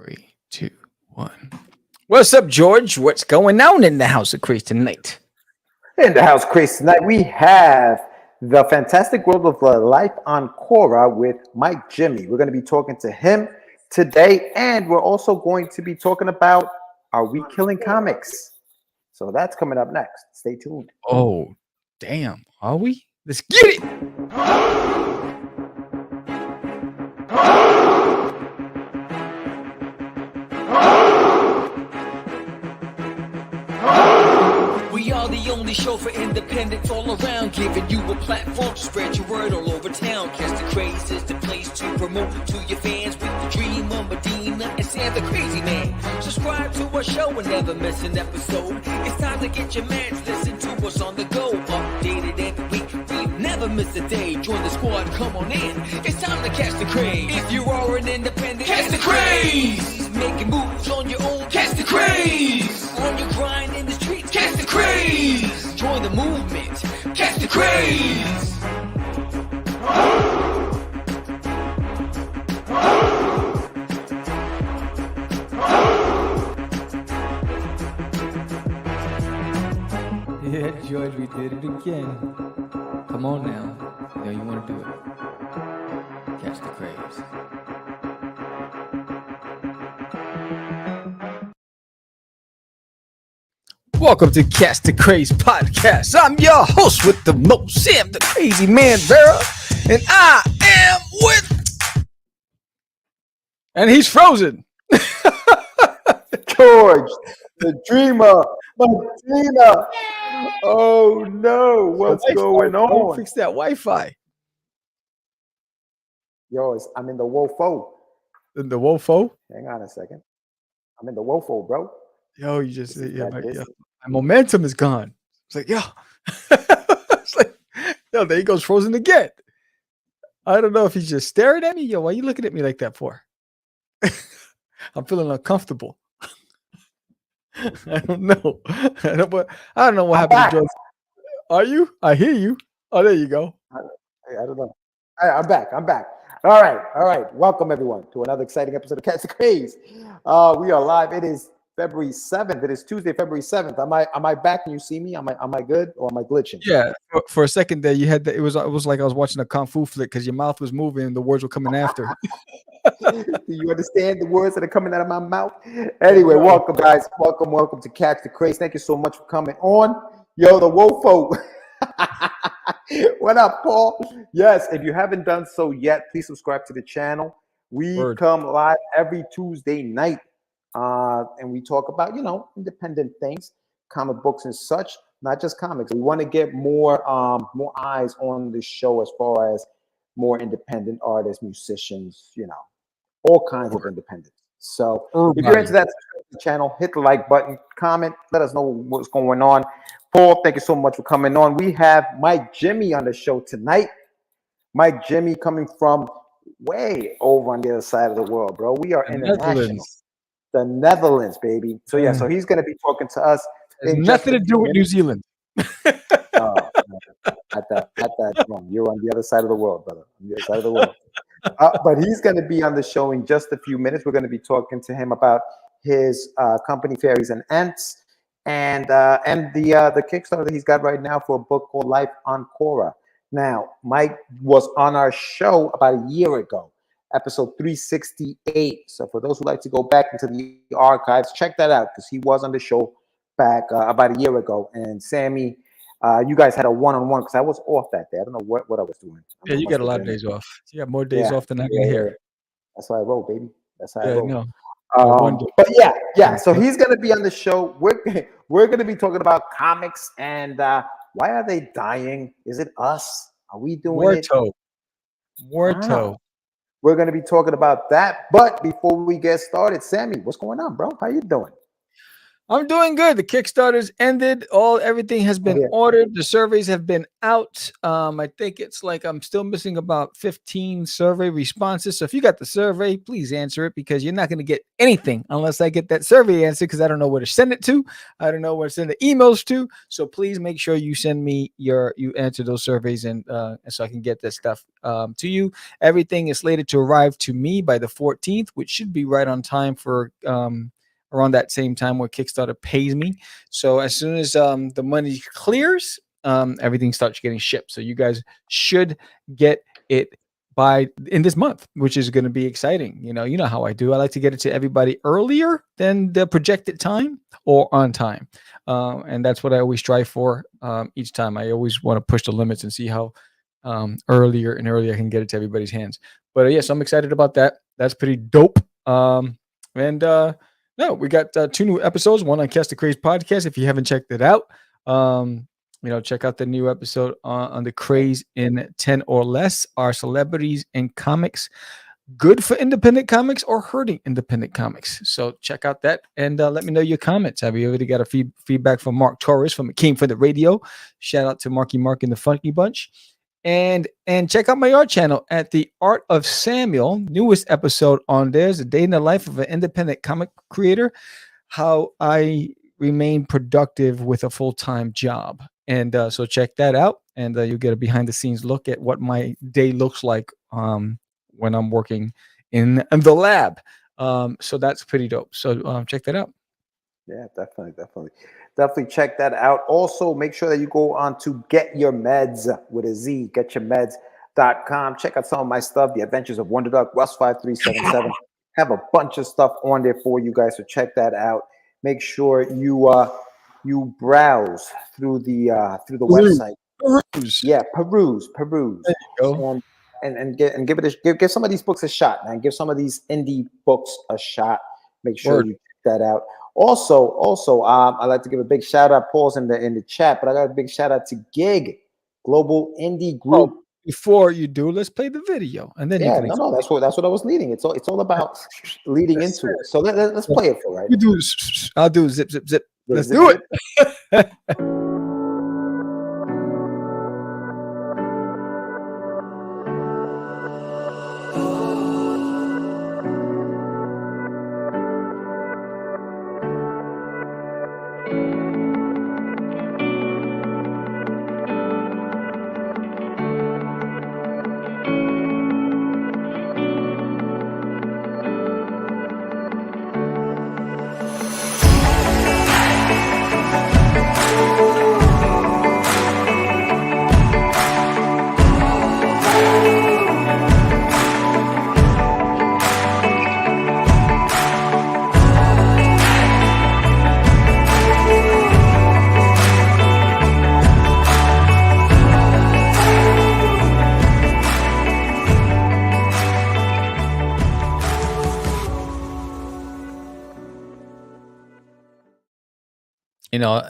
Three, two, one. What's up, George? What's going on in the House of Craze tonight? In the house quiz tonight, we have the fantastic world of life on Cora with Mike Jimmy. We're going to be talking to him today, and we're also going to be talking about Are We Killing Comics? So that's coming up next. Stay tuned. Oh, damn. Are we? Let's get it. We are the only show for independents all around, giving you a platform to spread your word all over town. Cast the Craze is the place to promote to your fans with the Dreamer, Medina, and Sam the Crazy Man. Subscribe to our show and never miss an episode. It's time to get your mans, listen to us on the go. Updated every week, we never miss a day. Join the squad, come on in. It's time to catch the craze. If you are an independent, catch the craze. Making moves on your own, catch the craze. On your grind in the streets, catch the craze. Join the movement, catch the craze. Yeah, George, we did it again. Come on now. You know you want to do it. Catch the craze. Welcome to Catch the Craze podcast. I'm your host with the most, Sam the Crazy Man Vera, and I am with. And he's frozen. George, the Dreamer, Medina. Oh no, what's going on? Fix that Wi-Fi. Yo, I'm in the WOFO. In the WOFO? Hang on a second. I'm in the WOFO, bro. Yo, you just This is yeah, like my, this. yeah, my momentum is gone. It's like, yo. It's like, yo, there he goes frozen again. I don't know if he's just staring at me. Yo, why are you looking at me like that for? I'm feeling uncomfortable. I don't know. I don't know what happened to George. Are you? I hear you. Oh, there you go. I don't know. I'm back. All right. Welcome everyone to another exciting episode of Catch the Craze. We are live. It is February 7th. It is Tuesday, February 7th. Am I back? Can you see me? Am I good or am I glitching? Yeah. For a second there, you had it was like I was watching a kung fu flick because your mouth was moving and the words were coming after. Do you understand the words that are coming out of my mouth? Anyway, welcome guys. Welcome to Catch the Craze. Thank you so much for coming on. Yo, the WOFO. What up, Paul? Yes, if you haven't done so yet, please subscribe to the channel. We come live every Tuesday night, and we talk about, independent things, comic books and such, not just comics. We want to get more eyes on the show as far as more independent artists, musicians, all kinds of independence. So if you're into that, subscribe to the channel, hit the like button, comment, let us know what's going on. Paul, thank you so much for coming on. We have Mike Jimmy on the show tonight. Mike Jimmy coming from way over on the other side of the world, bro. We are international. The Netherlands, baby. So yeah, so he's going to be talking to us. Nothing to do with New Zealand. At that wrong. You're on the other side of the world, brother. On the other side of the world. But he's going to be on the show in just a few minutes. We're going to be talking to him about his company, Fairies and Ants, and the Kickstarter that he's got right now for a book called Life on Cora. Now, Mike was on our show about a year ago, episode 368. So for those who like to go back into the archives, check that out because he was on the show back about a year ago. And Sammy, you guys had a one-on-one because I was off that day. I don't know what I was doing. Yeah, you got a lot of days off. You got more days off than I can hear. That's how I roll, baby. That's how I roll. No. But yeah. So he's gonna be on the show. We're gonna be talking about comics and why are they dying? Is it us? Are we doing it? Warto. We're gonna be talking about that. But before we get started, Sammy, what's going on, bro? How you doing? I'm doing good. The Kickstarter's ended. Everything has been Yeah. ordered. The surveys have been out. I think it's like I'm still missing about 15 survey responses. So if you got the survey, please answer it because you're not going to get anything unless I get that survey answer because I don't know where to send it to. I don't know where to send the emails to. So please make sure you send me you answer those surveys and so I can get this stuff to you. Everything is slated to arrive to me by the 14th, which should be right on time for around that same time where Kickstarter pays me. So as soon as the money clears, everything starts getting shipped. So you guys should get it by in this month, which is going to be exciting. You know how I do. I like to get it to everybody earlier than the projected time or on time, and that's what I always strive for each time. I always want to push the limits and see how earlier and earlier I can get it to everybody's hands. But yes, I'm excited about that. That's pretty dope. And no, we got 2 new episodes. One on Cast the Craze podcast. If you haven't checked it out, check out the new episode on the Craze in 10 or less. Are celebrities in comics good for independent comics or hurting independent comics? So check out that and let me know your comments. Have you already got a feedback from Mark Torres from It Came for the Radio? Shout out to Marky Mark and the Funky Bunch. And check out my art channel at The Art of Samuel. Newest episode on there's a day in the life of an independent comic creator, how I remain productive with a full-time job. And so check that out, and you'll get a behind-the-scenes look at what my day looks like when I'm working in the lab. So that's pretty dope. So check that out. Yeah, definitely check that out. Also, make sure that you go on to Get Your Meds with a Z, getyourmeds.com. Check out some of my stuff, The Adventures of Wonder Duck, Russ 5377. Have a bunch of stuff on there for you guys, so check that out. Make sure you browse through the website. Peruse. Yeah, peruse. There you go. And give some of these books a shot, man. Give some of these indie books a shot. Make sure you check that out. Also, I'd like to give a big shout out. Paul's in the chat, but I got a big shout out to Gig Global Indie Group. Oh, before you do, let's play the video, and then you can. No, that's what I was leading. It's all about leading into it. So let's play it for right. You do. I'll do zip. Let's do it.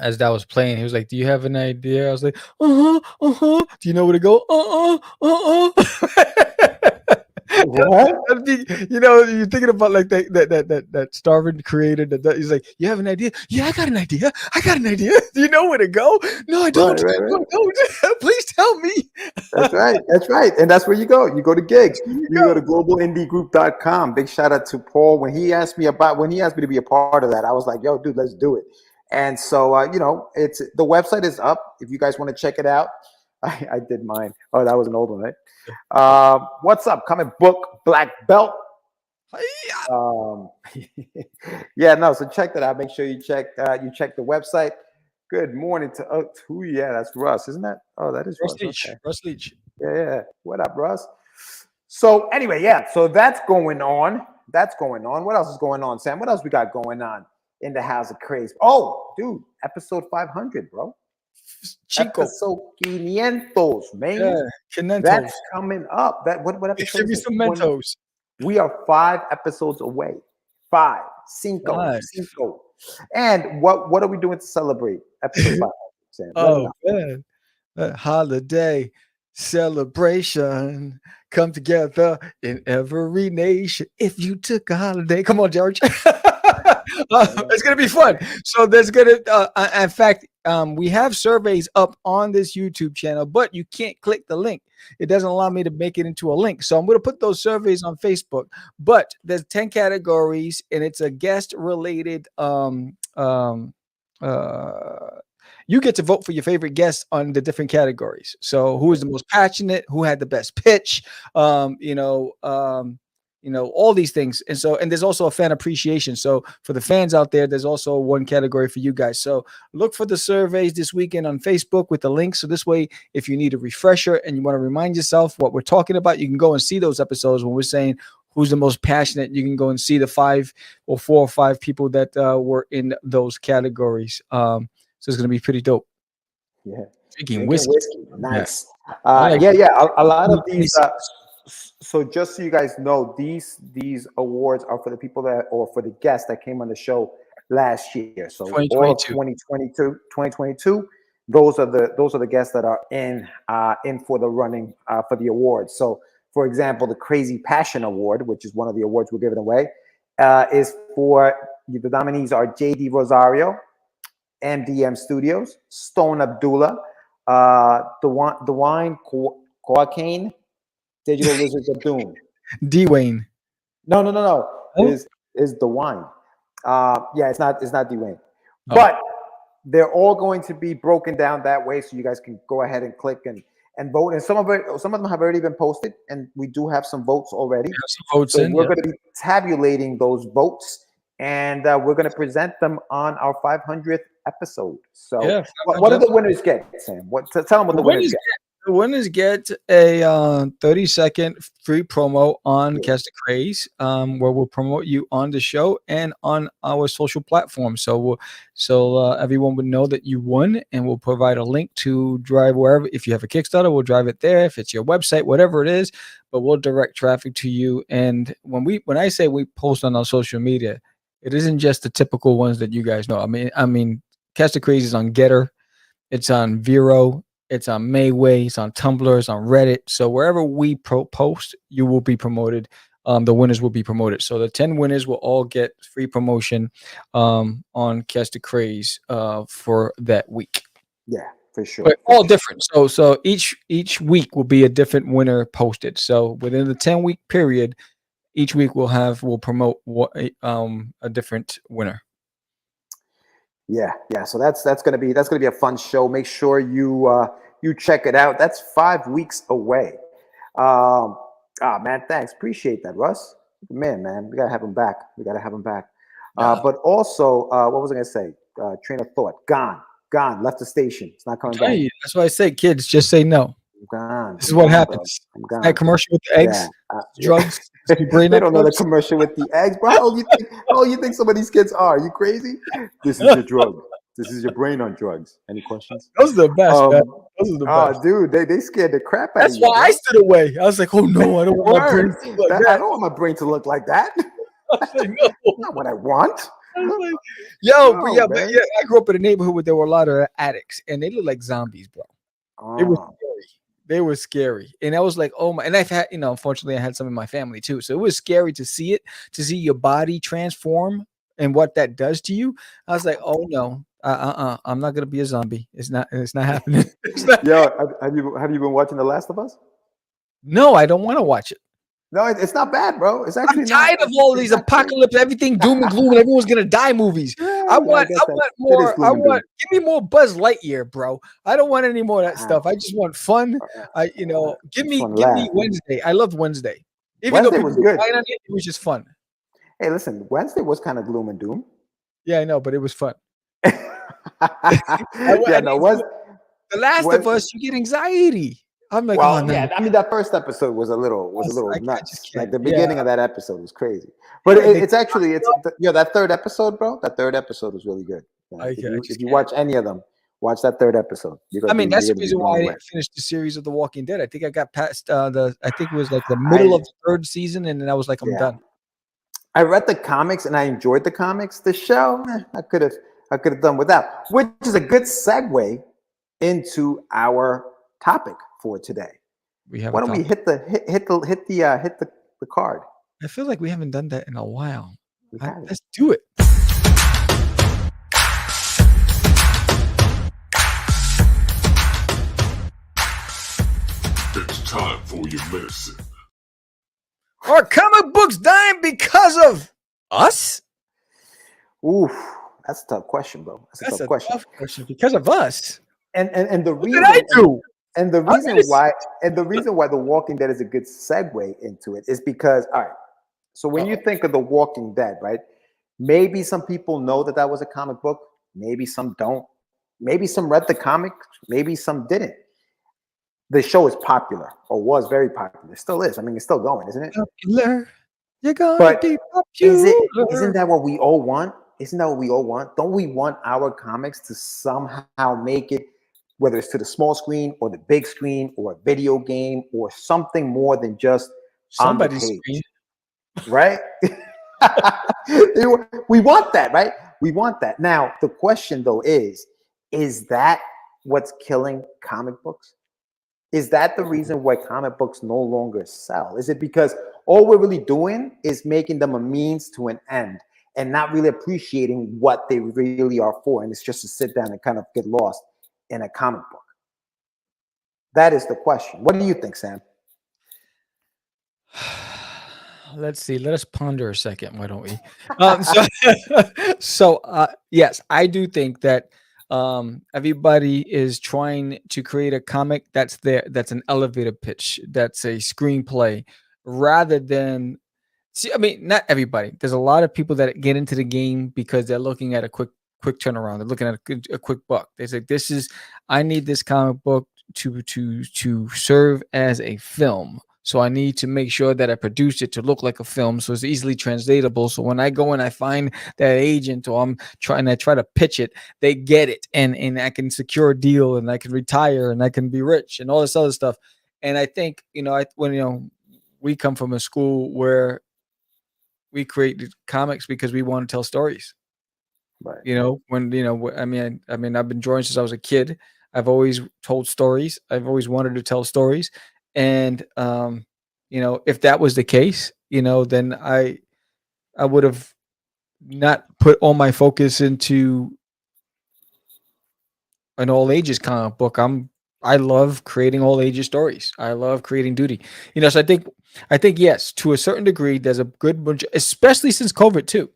As that was playing, he was like, "Do you have an idea?" I was like, "Do you know where to go?" What? You're thinking about like that starving creator that he's like, "You have an idea?" "Yeah, I got an idea. Do you know where to go?" "No, I don't." Right. Don't. Please tell me. That's right. And that's where you go. You go to gigs. You go to globalindiegroup.com. Big shout out to Paul. When he asked me to be a part of that, I was like, yo, dude, let's do it. And so, it's the website is up. If you guys want to check it out, I did mine. Oh, that was an old one, right? What's up? Comic book black belt. So check that out. Make sure you check the website. Good morning to that's Russ, isn't that? Oh, that is Russ. Okay. Russ Leach. Yeah. What up, Russ? So anyway, so that's going on. What else is going on, Sam? What else we got going on in the House of Craze? Oh, dude, episode 500, bro. Chico. Episode 500, man. Yeah, 500. That's coming up. What episode? Give me some Mentos. We are 5 episodes away. 5. Cinco. Nice. Cinco. And what are we doing to celebrate episode 500, Sam? Oh, man. That holiday celebration come together in every nation. If you took a holiday. Come on, George. It's gonna be fun. So there's gonna, in fact, we have surveys up on this YouTube channel, but you can't click the link. It doesn't allow me to make it into a link. So I'm gonna put those surveys on Facebook. But there's 10 categories, and it's a guest related. You get to vote for your favorite guests on the different categories. So who is the most passionate? Who had the best pitch? All these things. And there's also a fan appreciation. So for the fans out there, there's also one category for you guys. So look for the surveys this weekend on Facebook with the link. So this way, if you need a refresher and you want to remind yourself what we're talking about, you can go and see those episodes when we're saying who's the most passionate. You can go and see the 4 or 5 people that were in those categories. So it's going to be pretty dope. Yeah. Drinking whiskey. Nice. Yeah. A lot of these. So just so you guys know, these awards are for the people or for the guests that came on the show last year. So all of 2022, those are the guests that are in for the running for the awards. So for example, the Crazy Passion Award, which is one of the awards we're giving away, is for the nominees are JD Rosario, MDM Studios, Stone Abdullah, Dwayne Coacaine, Digital Lizards of Doom. Dwayne. No. Oh? Is Dwayne. It's not Dwayne. Oh. But they're all going to be broken down that way, so you guys can go ahead and click and vote. And some of them have already been posted, and we do have some votes already. We're going to be tabulating those votes, and we're going to present them on our 500th episode. So, what do the winners get, Sam? Tell them what the winners get. The winners get a 30-second free promo on Catch the Craze, where we'll promote you on the show and on our social platforms. So everyone would know that you won, and we'll provide a link to drive wherever. If you have a Kickstarter, we'll drive it there. If it's your website, whatever it is, but we'll direct traffic to you. And when I say we post on our social media, it isn't just the typical ones that you guys know. I mean, Catch the Craze is on Getter, it's on Vero, it's on Mayway, it's on Tumblr, it's on Reddit. So wherever we post, you will be promoted. The winners will be promoted. So the 10 winners will all get free promotion on Catch the Craze for that week. Yeah, for sure. But all different. So each week will be a different winner posted. So within the 10-week period, each week we'll promote a different winner. Yeah. So that's gonna be a fun show. Make sure you check it out. That's 5 weeks away. Man, thanks. Appreciate that, Russ. Man, we gotta have him back. But also, what was I gonna say? Train of thought. Gone. Left the station. It's not coming back. That's why I say, kids, just say no. Gone. This is what happens. That commercial with the eggs, drugs. They don't know the commercial with the eggs, bro. How you think some of these kids are? You crazy? This is your drug. This is your brain on drugs. Any questions? Those are the best. Those are the best. Dude, they scared the crap out of you. That's why I stood away. I was like, oh no, I don't want my brain to look like that. I don't want my brain to look like that. Like, no. Not what I want. I was like, but I grew up in a neighborhood where there were a lot of addicts, and they looked like zombies, bro. It was scary. They were scary. And I was like, oh my, and I've had, unfortunately I had some in my family too. So it was scary to see your body transform and what that does to you. I was like, oh no, I'm not going to be a zombie. It's not happening. Have you been watching The Last of Us? No, I don't want to watch it. No, it's not bad, bro. It's actually I'm tired of all these apocalypse, everything doom and gloom, and everyone's gonna die movies. I want more. Give me more Buzz Lightyear, bro. I don't want any more of that stuff. I just want fun. Give me Wednesday. I love Wednesday. Even though people were fine on it, it was just fun. Hey, listen, Wednesday was kind of gloom and doom. Yeah, I know, but it was fun. The Last of Us, you get anxiety. I'm like, I mean, that first episode was a little nuts. Like the beginning of that episode was crazy. But it's that third episode, bro. That third episode was really good. If you watch any of them, watch that third episode. That's the reason why I didn't finish the series of The Walking Dead. I think I got past I think it was like the middle of the third season, and then I was like, I'm done. I read the comics and I enjoyed the comics. The show, I could have done without, which is a good segue into our topic for today. Why don't we hit the card? I feel like we haven't done that in a while. Let's do it. your medicine. Are comic books dying because of us? Oof, that's a tough question, bro. That's a That's tough a question. tough question. Because of us. And the What did I reason do? and the I reason made a why The Walking Dead is a good segue into it is because, all right, so when you think of The Walking Dead, right? Maybe some people know that that was a comic book. Maybe some don't. Maybe some read the comic. Maybe some didn't. The show is popular, or was very popular. It still is. I mean, it's still going, isn't it? Popular. You're gonna But be is it? popular. Isn't that what we all want? Isn't that what we all want? Don't we want our comics to somehow make it, whether it's to the small screen or the big screen or a video game or something more than just on the Somebody's screen. page, right? We want that, right? We want that. Now, the question though is that what's killing comic books? Is that the reason why comic books no longer sell? Is it because all we're really doing is making them a means to an end and not really appreciating what they really are for? And it's just to sit down and kind of get lost in a comic book. That is the question. What do you think, Sam? Let's see. Let us ponder a second. Why don't we? Yes, I do think that everybody is trying to create a comic that's an elevator pitch, that's a screenplay, rather than see. I mean, not everybody. There's a lot of people that get into the game because they're looking at a quick turnaround. They're looking at a quick buck. They say, "This is I need this comic book to serve as a film." So I need to make sure that I produce it to look like a film, so it's easily translatable. So when I go and I find that agent, or I try to pitch it, they get it, and I can secure a deal, and I can retire, and I can be rich, and all this other stuff. And I think when we come from a school where we created comics because we want to tell stories. Right. When I mean, I've been drawing since I was a kid. I've always told stories. I've always wanted to tell stories, and if that was the case, then I would have not put all my focus into an all ages comic book. I love creating all ages stories. I love creating duty. So I think yes, to a certain degree, there's a good bunch, especially since COVID too,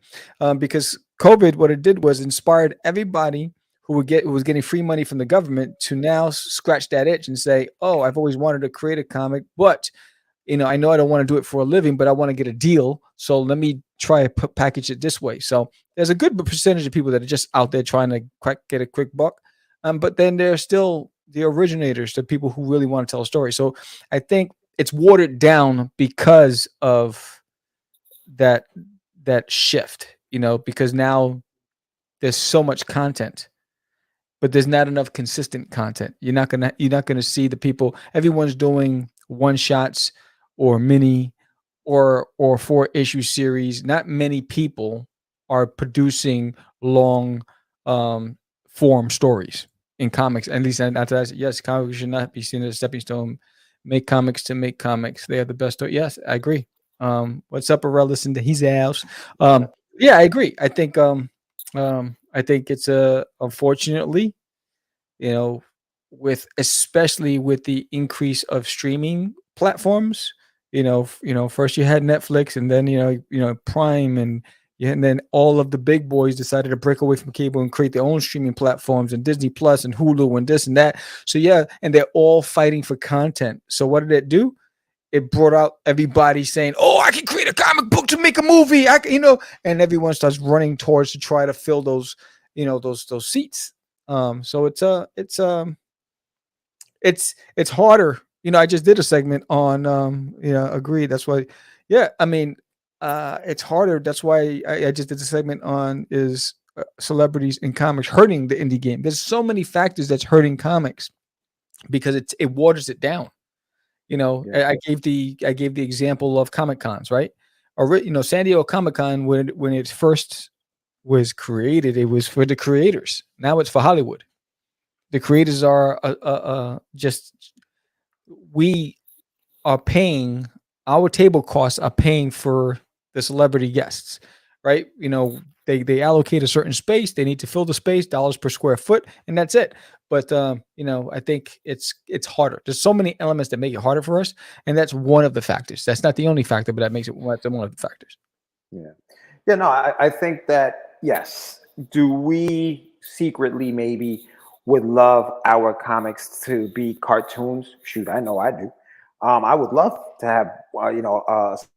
because COVID, what it did was inspired everybody who was getting free money from the government to now scratch that itch and say, "Oh, I've always wanted to create a comic, but I know I don't want to do it for a living, but I want to get a deal. So let me try to package it this way." So there's a good percentage of people that are just out there trying to get a quick buck. But then there's still the originators, the people who really want to tell a story. So I think it's watered down because of that shift, because now there's so much content, but there's not enough consistent content. You're not gonna see the people. Everyone's doing one shots or mini or 4-issue series. Not many people are producing long form stories in comics. At least not that. Yes, comics should not be seen as a stepping stone. Make comics to make comics. They are the best. Yes, I agree. What's up, Aurelius into his house? Yeah, I agree. I think it's unfortunately, you know, especially with the increase of streaming platforms. First you had Netflix, and then Prime, and yeah, and then all of the big boys decided to break away from cable and create their own streaming platforms, and Disney Plus and Hulu and this and that. So yeah, and they're all fighting for content. So what did it do? It brought out everybody saying, "Oh, I can create a comic book to make a movie." And everyone starts running towards to try to fill those, those seats. So it's harder. I just did a segment on agreed. That's why, yeah. I mean, it's harder. That's why I just did a segment on is celebrities in comics hurting the indie game. There's so many factors that's hurting comics because it waters it down. Yeah. I gave the example of Comic Cons, right? Or San Diego Comic Con, when it first was created, it was for the creators. Now it's for Hollywood. The creators are just we are paying, our table costs are paying for the celebrity guests. right? You know, they allocate a certain space. They need to fill the space, dollars per square foot, and that's it. But you know, I think it's harder. There's so many elements that make it harder for us, and that's one of the factors. That's not the only factor, but that makes it one of the factors. Yeah. Yeah, no, I think that, yes. Do we secretly maybe would love our comics to be cartoons? Shoot, I know I do. I would love to have,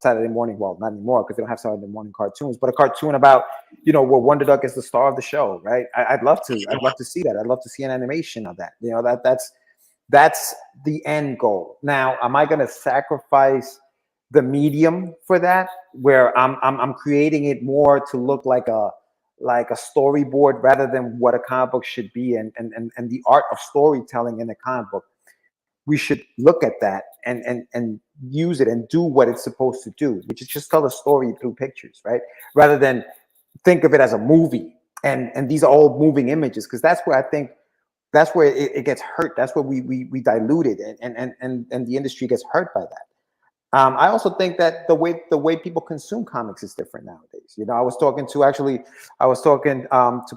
Saturday morning, well, not anymore because they don't have Saturday morning cartoons, but a cartoon about, where Wonder Duck is the star of the show, right? I'd love to. I'd love to see that. I'd love to see an animation of that. That's the end goal. Now, am I going to sacrifice the medium for that, where I'm creating it more to look like a storyboard rather than what a comic book should be, and the art of storytelling in a comic book? We should look at that and use it and do what it's supposed to do, which is just tell a story through pictures, right? Rather than think of it as a movie and these are all moving images, because that's where I think that's where it gets hurt. That's where we dilute it, and the industry gets hurt by that. I also think that the way people consume comics is different nowadays. I was talking to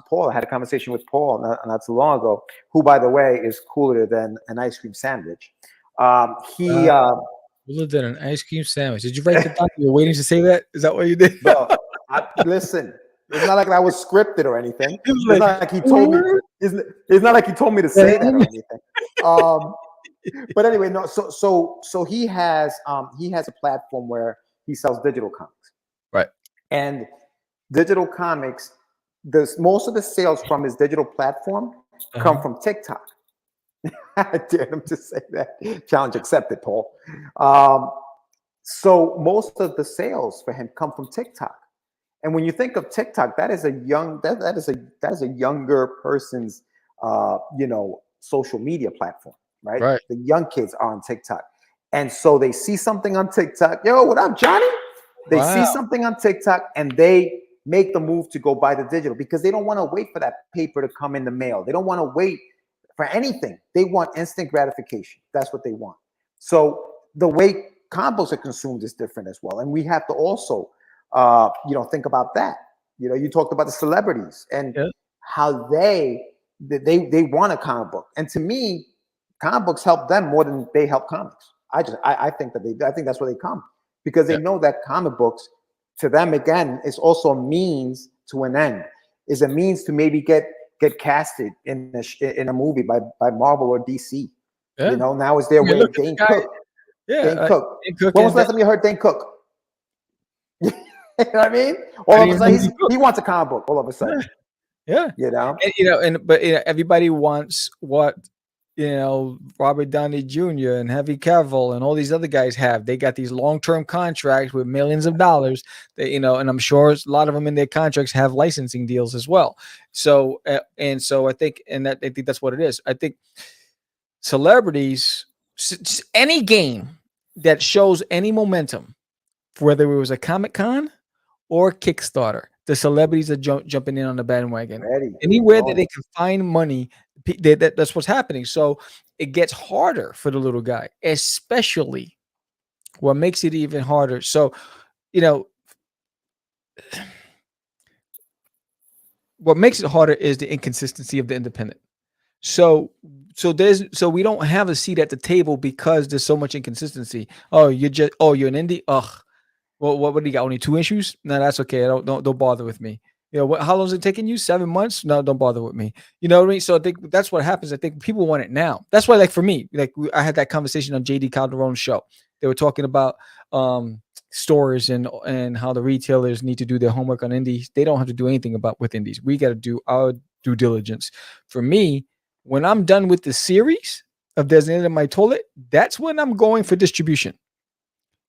Paul. I had a conversation with Paul not too long ago, who, by the way, is cooler than an ice cream sandwich. Cooler than an ice cream sandwich. Did you write that down? You were waiting to say that? Is that what you did? Bro, listen. It's not like I was scripted or anything. It's not like he told me. It's not like he told me to say that or anything. But anyway, no. So he has a platform where he sells digital comics, right? And digital comics, most of the sales from his digital platform come from TikTok. I dare him to say that. Challenge accepted, Paul. So most of the sales for him come from TikTok. And when you think of TikTok, that is a younger person's social media platform. Right? The young kids are on TikTok. And so they see something on TikTok. Yo, what up, Johnny? They see something on TikTok and they make the move to go buy the digital, because they don't want to wait for that paper to come in the mail. They don't want to wait for anything. They want instant gratification. That's what they want. So the way comic books are consumed is different as well. And we have to also, think about that. You talked about the celebrities and how they want a comic book. And to me, comic books help them more than they help comics. I think that's where they come, because they know that comic books, to them, again, is also a means to an end. Is a means to maybe get casted in a movie by Marvel or DC. Yeah. Now is their way. Dane Cook. Yeah, Dane Cook. When was the last time you heard Dane Cook? You know what I mean? All of a sudden, he wants a comic book. All of a sudden, yeah. But everybody wants what Robert Downey Jr. and Henry Cavill and all these other guys have. They got these long-term contracts with millions of dollars. And I'm sure a lot of them in their contracts have licensing deals as well. So I think that's what it is. I think celebrities, any game that shows any momentum, whether it was a Comic-Con or Kickstarter, the celebrities are jumping in on the bandwagon. Anywhere that they can find money, that's what's happening. So it gets harder for the little guy, especially what makes it even harder. So, what makes it harder is the inconsistency of the independent. So we don't have a seat at the table because there's so much inconsistency. You're an indie. Ugh. Well, what do you got? Only 2 issues? No, that's okay. Don't bother with me. How long is it taking you? 7 months? No, don't bother with me. You know what I mean? So I think that's what happens. I think people want it now. That's why, for me, I had that conversation on JD Calderon's show. They were talking about stores and how the retailers need to do their homework on indies. They don't have to do anything with indies. We got to do our due diligence. For me, when I'm done with the series of There's an End in My Toilet, that's when I'm going for distribution.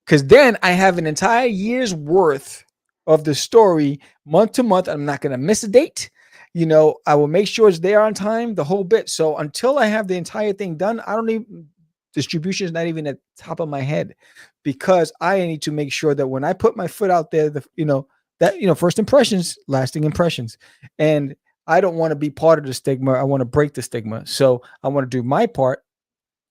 Because then I have an entire year's worth of the story month to month. I'm not going to miss a date. I will make sure it's there on time, the whole bit. So until I have the entire thing done, distribution is not even at the top of my head, because I need to make sure that when I put my foot out there, first impressions, lasting impressions. And I don't want to be part of the stigma. I want to break the stigma. So I want to do my part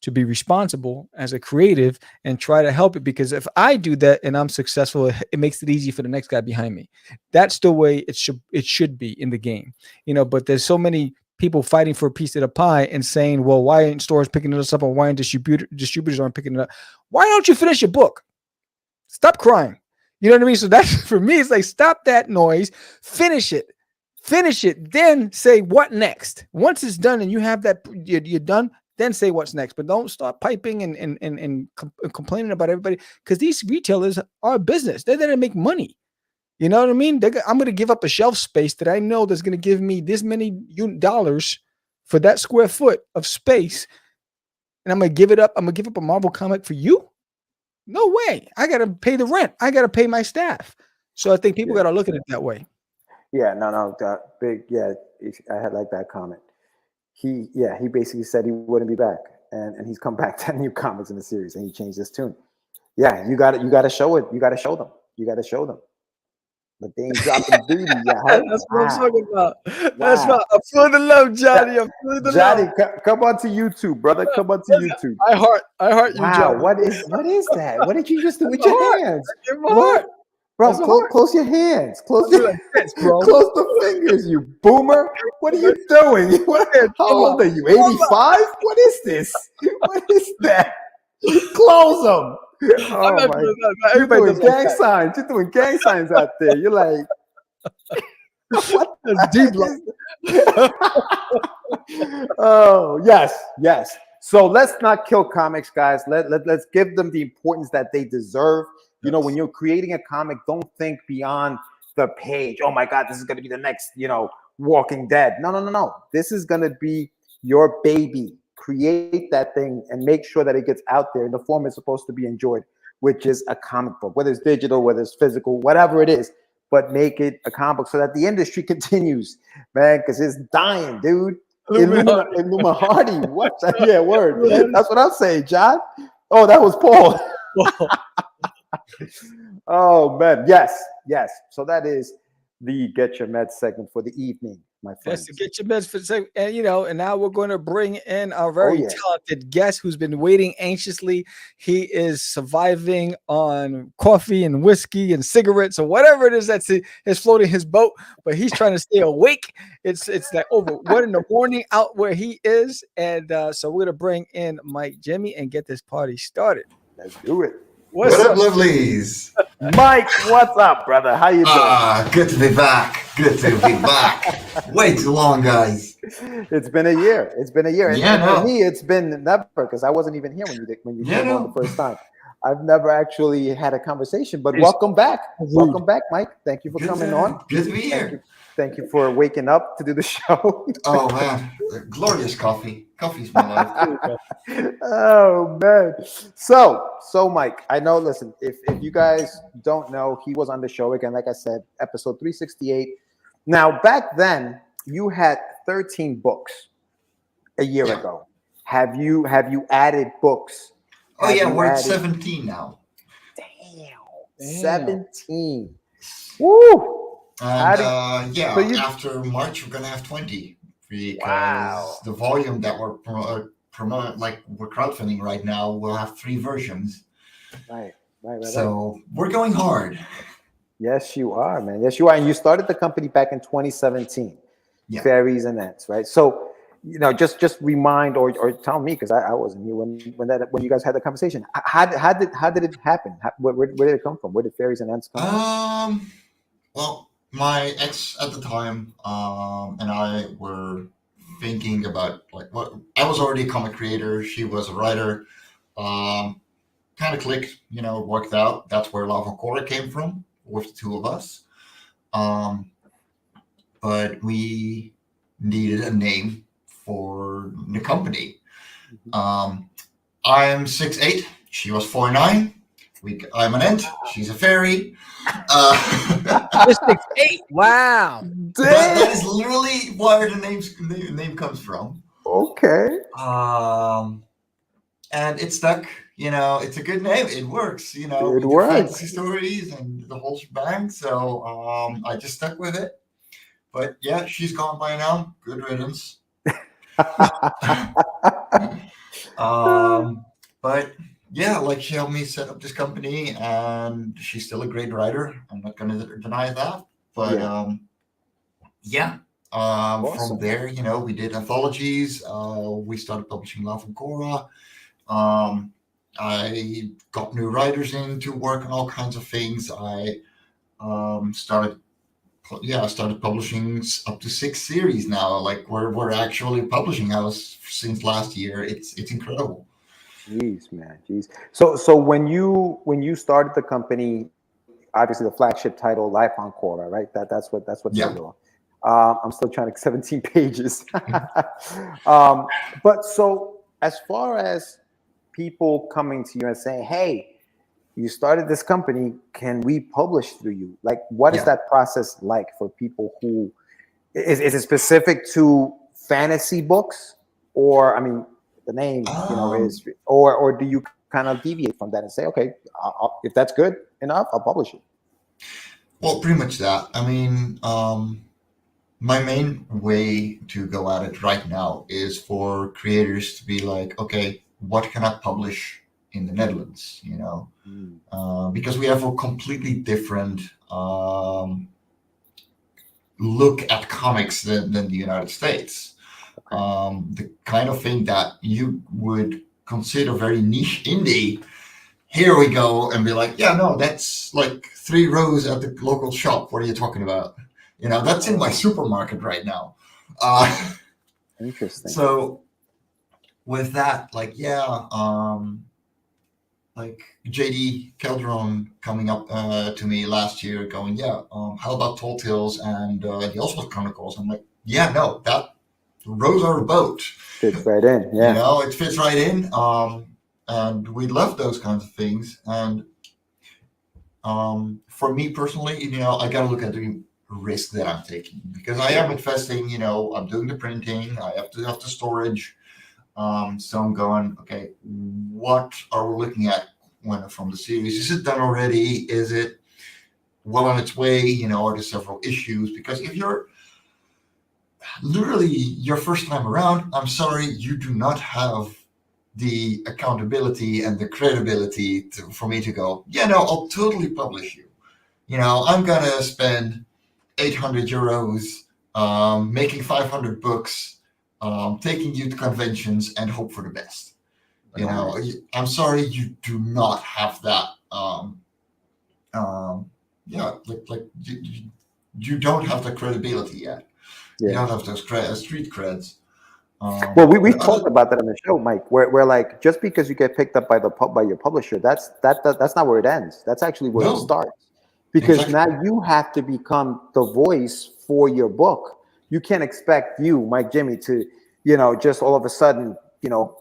to be responsible as a creative and try to help it, because if I do that and I'm successful, it makes it easy for the next guy behind me. That's the way it should be in the game, but there's so many people fighting for a piece of the pie and saying, well, why aren't stores picking this up, or why aren't distributors aren't picking it up? Why don't you finish your book? Stop crying. You know what I mean? So that's, for me, it's like, stop that noise, finish it, then say what next. Once it's done and you have that, you're done, then say what's next. But don't start piping and complaining about everybody, because these retailers are a business. They're there to make money. You know what I mean? I'm going to give up a shelf space that I know that's going to give me this many dollars for that square foot of space, and I'm going to give it up. I'm going to give up a Marvel comic for you? No way. I got to pay the rent. I got to pay my staff. So I think people got to look at it that way. Yeah, no, big. Yeah, I had like that comment. He basically said he wouldn't be back, and he's come back 10 new comics in the series, and he changed his tune. Yeah, you got to show it. You got to show them. But they ain't dropping duty. Yeah, that's what I'm talking about. Wow. That's right. I'm feeling the love, Johnny. I'm feeling the love. Johnny, come onto YouTube, brother. Come onto YouTube. I heart you, Johnny. What is that? What did you just do with your hands? What? Bro, close your hands. Close the fingers, you boomer. What are you doing? How old are you? 85? What is this? What is that? Close them. Oh my God. You're doing gang signs. You're doing gang signs out there. You're like, what? That's deep. Oh, yes. So let's not kill comics, guys. Let's give them the importance that they deserve. You know, when you're creating a comic, don't think beyond the page. Oh my God, this is going to be the next, Walking Dead. No. This is going to be your baby. Create that thing and make sure that it gets out there in the form it's supposed to be enjoyed, which is a comic book, whether it's digital, whether it's physical, whatever it is, but make it a comic book so that the industry continues, man, because it's dying, dude. Illuminati. What? Yeah, word. That's what I'm saying, John. Oh, that was Paul. Oh, man. Yes. So that is the Get Your Meds segment for the evening, my friends. That's to Get Your Meds for the segment. And, and now we're going to bring in our very talented guest who's been waiting anxiously. He is surviving on coffee and whiskey and cigarettes or whatever it is is floating his boat, but he's trying to stay awake. It's like over 1 in the morning out where he is. And so we're going to bring in Mike Jimmy and get this party started. Let's do it. What up, lovelies? Mike, what's up, brother? How you doing? Good to be back. Way too long, guys. It's been a year. And for me, it's been never, because I wasn't even here when you came on the first time. I've never actually had a conversation, but welcome back. Welcome back, Mike. Thank you for coming on. Good to be here. Thank you for waking up to do the show. Oh, man. Glorious coffee. Coffee's my life. Oh, man. So, Mike, I know, listen, if you guys don't know, he was on the show again, like I said, episode 368. Now, back then, you had 13 books a year ago. Have you added books? Oh, yeah, we're at 17 now. Damn. 17. Woo! And after March, we're going to have 20 because the volume that we're promoting, like we're crowdfunding right now, we'll have 3 versions. Right. So we're going hard. Yes, you are, man. Yes, you are. And you started the company back in 2017, Fairies and Ants, right? So, just remind or tell me, because I wasn't here when you guys had the conversation. How did it happen? Where did it come from? Where did Fairies and Ants come from? Well, my ex at the time and I were thinking about what I was already a comic creator. She was a writer. Kind of clicked, worked out. That's where Love and Cora came from with the 2 of us. But we needed a name for the company. I'm 6'8". She was 4'9". I'm an ant. She's a fairy. 6'8". Wow. That is literally where the name comes from. Okay. And it stuck. It's a good name. It works. It works. Fantasy stories and the whole shebang. So I just stuck with it. But yeah, she's gone by now. Good riddance. But yeah, like she helped me set up this company, and she's still a great writer. I'm not going to deny that. But Yeah. yeah, from Awesome. there, we did anthologies. We started publishing Love and Cora. Um, I got new writers in to work on all kinds of things. I started publishing up to 6 series now. Like we're actually publishing house since last year. It's incredible. Jeez, man. Jeez. So when you started the company, obviously the flagship title, Life on Quora, right? That's what started Yeah. off. I'm still trying to 17 pages. But so as far as people coming to you and saying, "Hey, you started this company, can we publish through you?" Like, what is Yeah. that process like for people who is it specific to fantasy books, or I mean, the name, Um, is, or do you kind of deviate from that and say, okay, if that's good enough, I'll publish it? well, pretty much that. I mean, my main way to go at it right now is for creators to be like, okay, what can I publish in the Netherlands? Mm, Because we have a completely different look at comics than the United States. okay. The kind of thing that you would consider very niche indie, here we go and be like, yeah, no, that's like 3 rows at the local shop. What are you talking about? That's in my Oh, supermarket right now. Uh, interesting. so with that, like, yeah, like JD Calderon coming up to me last year going, yeah, how about Tall Tales and the Oswald Chronicles? I'm like, yeah, no, that rows our boat. Fits right in. Yeah. It fits right in. And we love those kinds of things. And for me personally, I got to look at the risk that I'm taking because I am Sure. investing. I'm doing the printing. I have to have the storage. So I'm going, okay, what are we looking at from the series? Is it done already? Is it well on its way? Are there several issues? Because if you're literally your first time around, I'm sorry, you do not have the accountability and the credibility for me to go, yeah, no, I'll totally publish you. I'm going to spend 800 euros making 500 books, taking you to conventions and hope for the best. Right. I'm sorry, you do not have that. Yeah, like you don't have the credibility yet. You Yeah. don't have those street creds. Well, we've But talked other, about that on the show, Mike. Where like, just because you get picked up by by your publisher, that's not where it ends. That's actually where it no, starts, because exactly. now you have to become the voice for your book. You can't expect you, Mike Jimmy, to just all of a sudden No,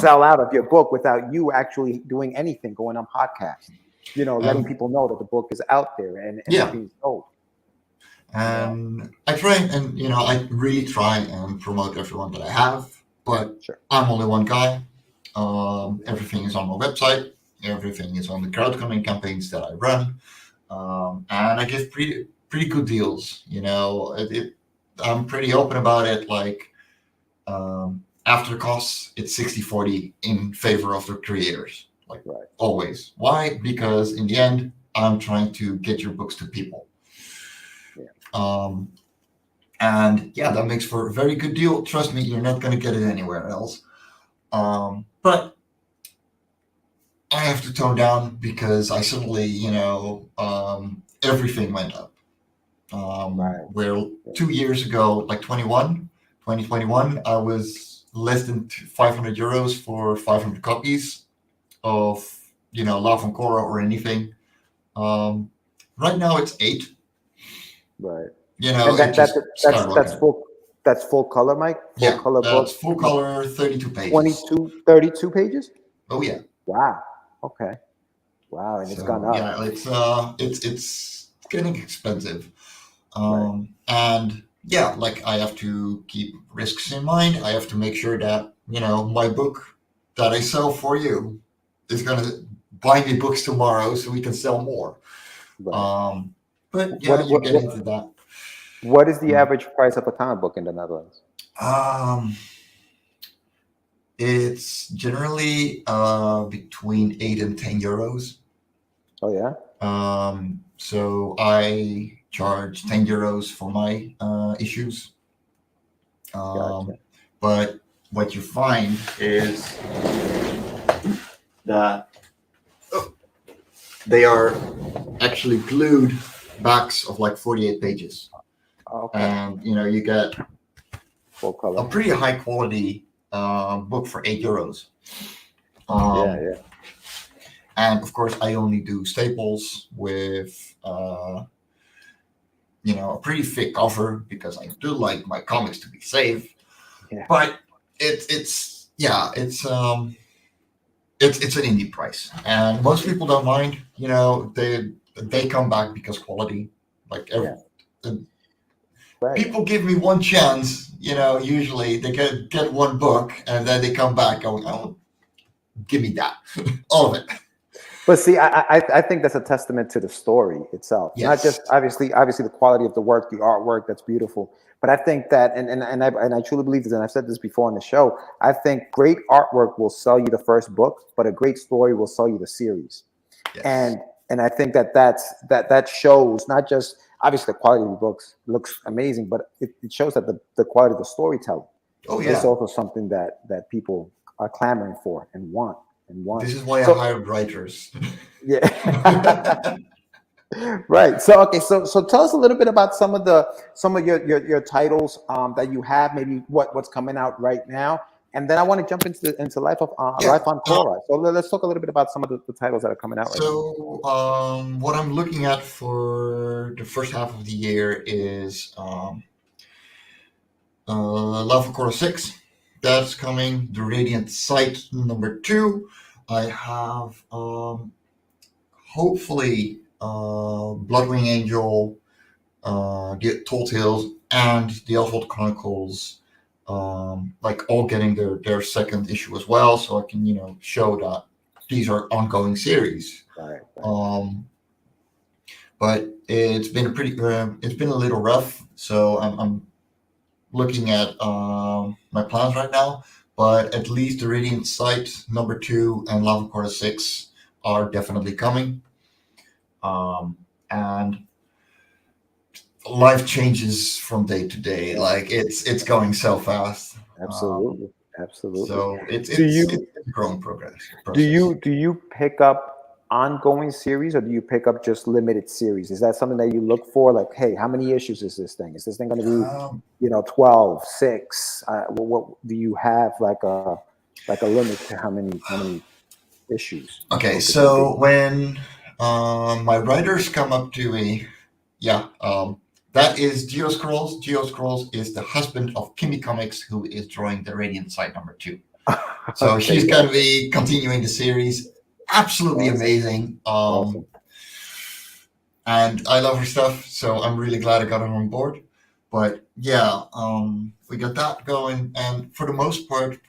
sell out of your book without you actually doing anything, going on podcasts, letting and people know that the book is out there and it's yeah, being sold. and I try and I really try and promote everyone that I have, but Sure. I'm only one guy. Everything is on my website. Everything is on the crowdfunding campaigns that I run, and I give pretty good deals. I'm pretty open about it. Like after costs, it's 60/40 in favor of the creators. Like Right. always. Why? Because in the end, I'm trying to get your books to people. Yeah. Um, and yeah, that makes for a very good deal. Trust me, you're not going to get it anywhere else. But I have to tone down because I suddenly, everything went up. Right. Where 2 years ago, like 2021, I was less than 500 euros for 500 copies of, Love and Cora or anything. Um, right now it's 8. Right. And It just that's skyrocketed. full color, Mike. Full Yeah, color that's book. full color, 32 pages. 22, 32 pages. Oh yeah. Wow. Okay. Wow, and it's gone So up. yeah, it's getting expensive. Right. And yeah, like I have to keep risks in mind. I have to make sure that, my book that I sell for you is going to buy me books tomorrow so we can sell more. Right. But yeah, What you what get what, into that. what is the Mm. average price of a comic book in the Netherlands? Um, It's generally between 8 and 10 euros. Oh yeah, So I charge 10 euros for my issues. gotcha. But what you find is that they are actually glued backs of like 48 pages, Okay, and you get full a color. pretty high quality book for 8 euros. Yeah, Um, yeah, and of course, I only do staples with a pretty thick cover because I do like my comics to be safe. yeah. But it's yeah, it's an indie price, and most people don't mind. They come back because quality. Like Yeah. uh, Right. people give me one chance. Usually they get one book, and then they come back going, "Oh, give me that, all of it." But see, I think that's a testament to the story itself, not just Yes, obviously the quality of the work, the artwork that's beautiful. But I think that, and I truly believe this, and I've said this before on the show. I think great artwork will sell you the first book, but a great story will sell you the series. yes. And I think that shows not just obviously the quality of the books looks amazing, but it shows that the quality of the storytelling Oh is yeah. also something that people are clamoring for and want and want. This is why I So hired writers. yeah. Right. So okay. So tell us a little bit about some of your titles that you have. Maybe what's coming out right now, and then I want to jump into Yeah. Life on Cora. So let's talk a little bit about some of the titles that are coming out right now. So, what I'm looking at for the first half of the year is Lava Core 6. That's coming. The Radiant Sight #2. I have hopefully Bloodwing Angel, the Tall Tales, and the Elfwold Chronicles, like all getting their second issue as well, so I can show that these are ongoing series. Right. Right. But it's been it's been a little rough, so I'm looking at my plans right now. But at least the Radiant Sight #2 and Lava Core 6 are definitely coming. And life changes from day to day. Yeah. Like it's going so fast. Absolutely. Absolutely. So it's Do it's you it's a growing do process. you do you pick up ongoing series or do you pick up just limited series? Is that something that you look for? Like, hey, how many issues is this thing? Is this thing going to be, Um, 12, 6? What do you have like a limit to how many issues a okay, book is going to be? so when my writers come up to me, yeah, that is Geoscrolls. Geoscrolls is the husband of Kimmy Comics, who is drawing the Radiant Side #2. So Okay, she's going to gotcha. be continuing the series. Absolutely Awesome. amazing. Awesome. And I love her stuff, so I'm really glad I got her on board. But yeah, we got that going, and for the most part,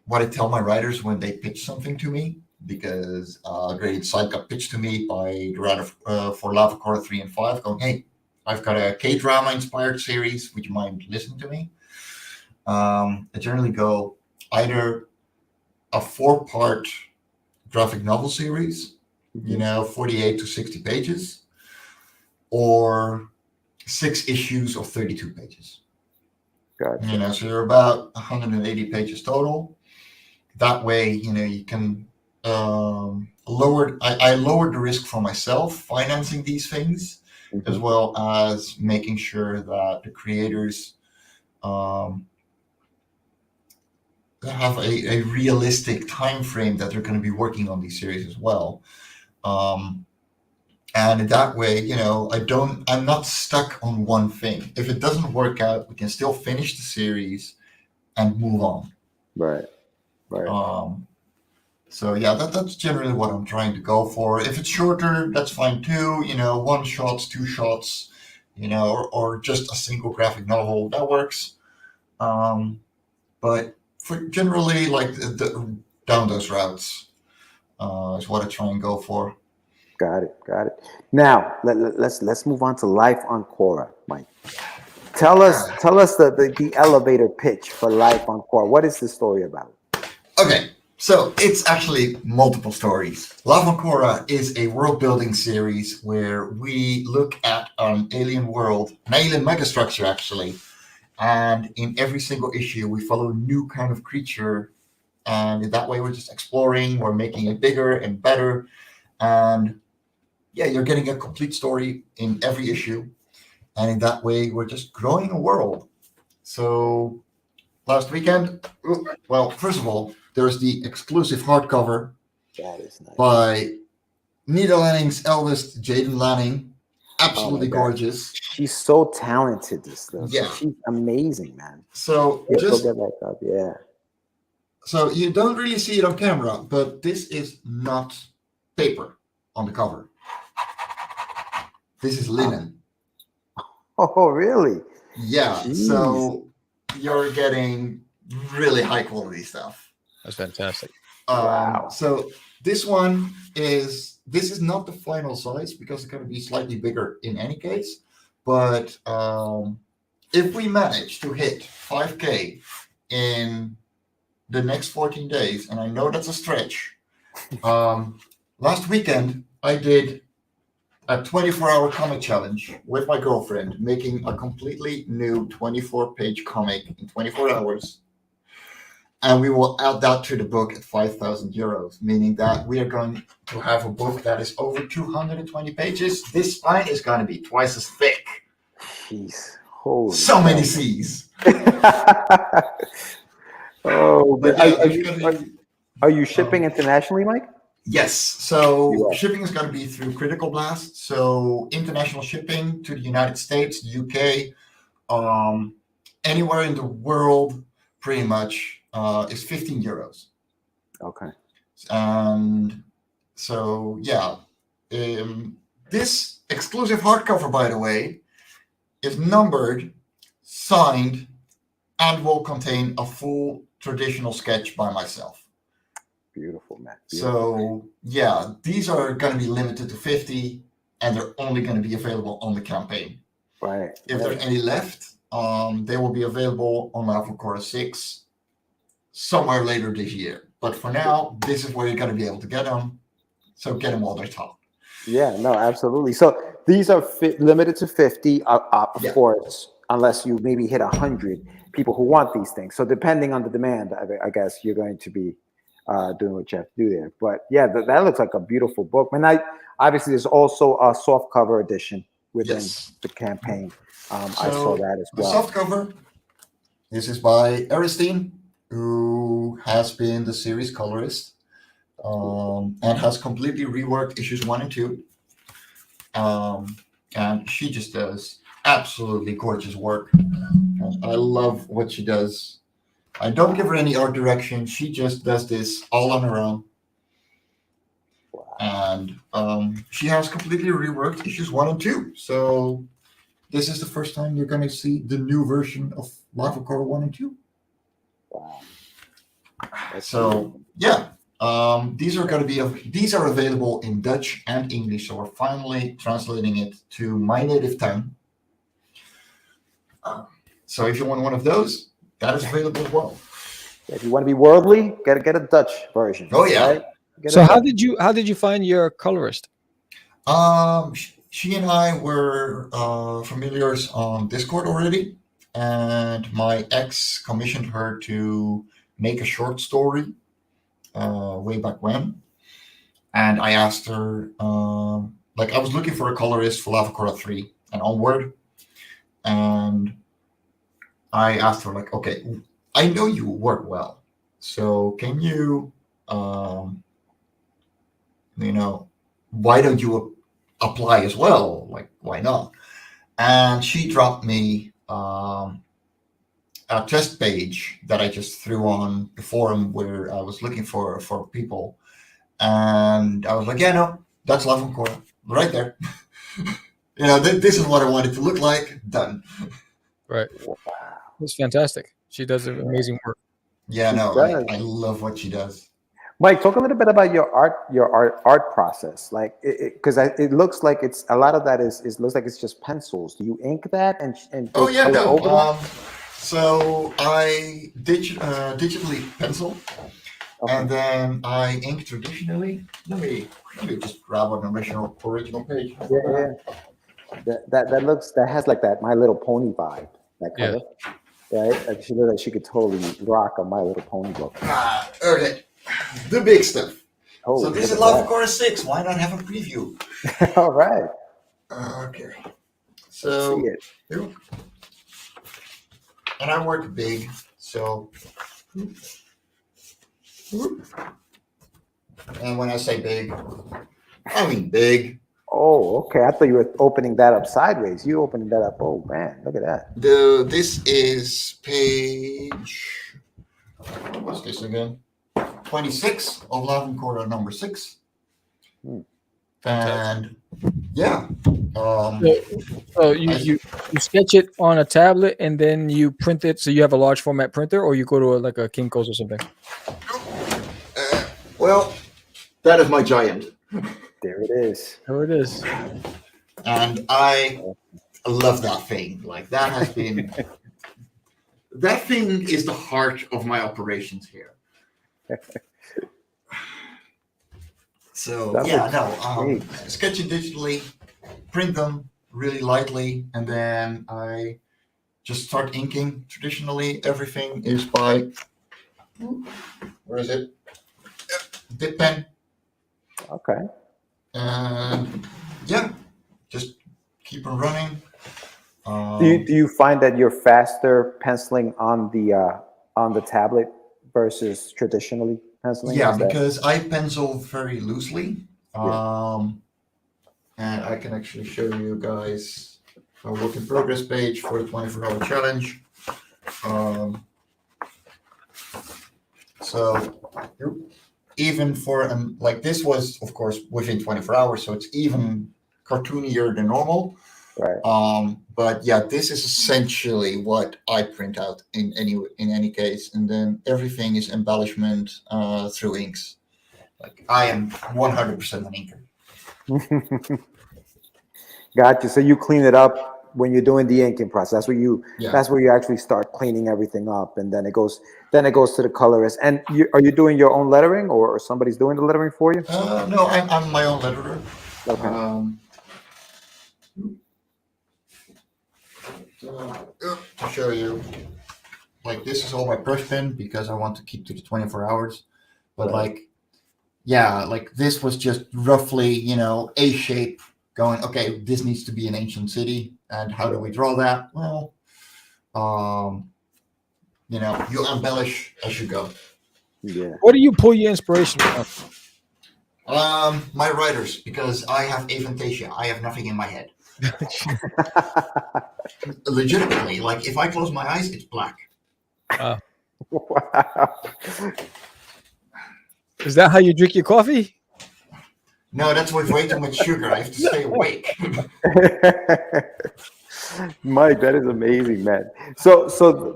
what I tell my writers when they pitch something to me, because Great Insight got pitched to me by the writer for Lava Core 3 and 5, going, hey, I've got a K drama inspired series. Would you mind listening to me? I generally go either a 4-part graphic novel series, Mhm. 48 to 60 pages, or 6 issues of 32 pages. Gotcha. So you're about 180 pages total. That way, you can lower. I lowered the risk for myself financing these things, as Mhm. well as making sure that the creators um, have a realistic time frame that they're going to be working on these series as well. Um, and that way, I'm not stuck on one thing. If it doesn't work out, we can still finish the series and move on. Right. Right. Um, So yeah, that's generally what I'm trying to go for. If it's shorter, that's fine too. 1 shots, 2 shots, or just a single graphic novel that works. But for generally like down those routes is what I try and go for. Got it. Got it. Now let's move on to Life on Cora, Mike. tell us the elevator pitch for Life on Cora. What is the story about? Okay, so it's actually multiple stories. Love on Cora is a world building series where we look at an alien world, an alien megastructure actually, and in every single issue we follow a new kind of creature, and in that way we're just exploring, we're making it bigger and better, and yeah, you're getting a complete story in every issue, and in that way we're just growing a world. So last weekend, well, first of all, there's the exclusive hardcover That is nice. by Nita Lanning's eldest, Jaden Lanning. Absolutely God. gorgeous. She's so talented. This little, Yeah. she's amazing, man. So Yeah, just go get back up. Yeah. so you don't really see it on camera, but this is not paper on the cover. This is linen. Oh, really? Yeah. Jeez. So you're getting really high quality stuff. That's fantastic. Wow. So this is not the final size because it's going to be slightly bigger in any case. But if we manage to hit 5K in the next 14 days, and I know that's a stretch, last weekend I did a 24-hour comic challenge with my girlfriend, making a completely new 24-page comic in 24 hours. And we will add that to the book at 5,000 euros, meaning that we are going to have a book that is over 220 pages. This spine is going to be twice as thick. Jeez. Holy So many C's. Oh, but yeah, are you shipping internationally, Mike? Yes. So You are. shipping is going to be through Critical Blast. So international shipping to the United States, UK, anywhere in the world, pretty much, is 15 euros. Okay. And so, yeah, this exclusive hardcover, by the way, is numbered, signed, and will contain a full traditional sketch by myself. Beautiful, man. Beautiful. So, yeah, these are going to be limited to 50, and they're only going to be available on the campaign. Right. If there's any left, they will be available on Love Cora 6 somewhere later this year. But for now, this is where you're going to be able to get them. So get them while they're top. Yeah, no, absolutely. So these are limited to 50, of Yeah. course, unless you maybe hit 100 people who want these things. So depending on the demand, I guess you're going to be doing what you have to do there. But yeah, that looks like a beautiful book. And obviously there's also a soft cover edition within Yes. the campaign. I So saw that as the well. soft cover, this is by Aristine, who has been the series colorist, and has completely reworked issues 1 and 2. And she just does absolutely gorgeous work. And I love what she does. I don't give her any art direction. She just does this all on her own. And she has completely reworked issues 1 and 2. So this is the first time you're going to see the new version of Lava Core 1 and 2. Wow. That's So yeah, these are available in Dutch and English. So we're finally translating it to my native tongue. So if you want one of those, that is available as well. If you want to be worldly, get a Dutch version. Oh yeah. Right? So how did you find your colorist? She and I were familiars on Discord already, and my ex commissioned her to make a short story way back when. And I asked her, I was looking for a colorist for Lava Cora 3 and onward. And I asked her, okay, I know you work well. So can you, why don't you apply as well? Why not? And she dropped me a test page that I just threw on the forum where I was looking for people. And I was like, yeah, no, that's Love Cora right there. This is what I want it to look like. Done. Right. It's fantastic. She does amazing work. Yeah, no, I love what she does. Mike, talk a little bit about your art process. Like, because it looks like it's a lot of that is looks like it's just pencils. Do you ink that and Oh go yeah, color no. over that? So I digitally pencil, Okay. and then I ink traditionally. Let me just grab an original page. Yeah, yeah, yeah. That has like that My Little Pony vibe. That Yeah. cover, right? Like she looks like she could totally rock a My Little Pony book. Okay, the big stuff. Oh, So this look is at Love of Cora 6. Why not have a preview? that! All right, Okay. let's see So, it. and I work big. So, and when I say big, I mean big. Oh, okay. I thought you were opening that up sideways. You opening that up. Oh man, look at that. This is page. What's this again? 26 of Love and Cora number 6. Hmm. And yeah. So you sketch it on a tablet and then you print it. So you have a large format printer, or you go to like a Kinko's or something. Well, that is my giant. There it is. There it is. And I love that thing. Like that has been that thing is the heart of my operations here. So That yeah, looks no, great. sketch it digitally, print them really lightly, and then I just start inking. Traditionally, everything is by where is it? Dip pen, Okay. and yeah, just keep on running. Do you find that you're faster penciling on the tablet versus traditionally penciling? Yeah, Is that because I pencil very loosely. yeah? And I can actually show you guys a work in progress page for the 24-hour challenge. So even for like this was of course within 24 hours, so it's even cartoonier than normal. Right. But yeah, this is essentially what I print out in any case, and then everything is embellishment through inks. Like I am 100% an inker. Gotcha. So you clean it up when you're doing the inking process. Yeah. That's where you actually start cleaning everything up, and then it goes to the colorist. And are you doing your own lettering, or somebody's doing the lettering for you? No, I'm my own letterer. Okay. To show you, like this is all my brush pen because I want to keep to the 24 hours. But Right. like, yeah, like this was just roughly, A shape going, okay, this needs to be an ancient city. And how do we draw that? Well, you embellish as you go. Yeah. Where do you pull your inspiration from? My writers, because I have aphantasia. I have nothing in my head. Legitimately, like if I close my eyes, it's black. Wow. Is that how you drink your coffee? No, that's with way too much sugar. I have to stay awake. Mike, that is amazing, man. So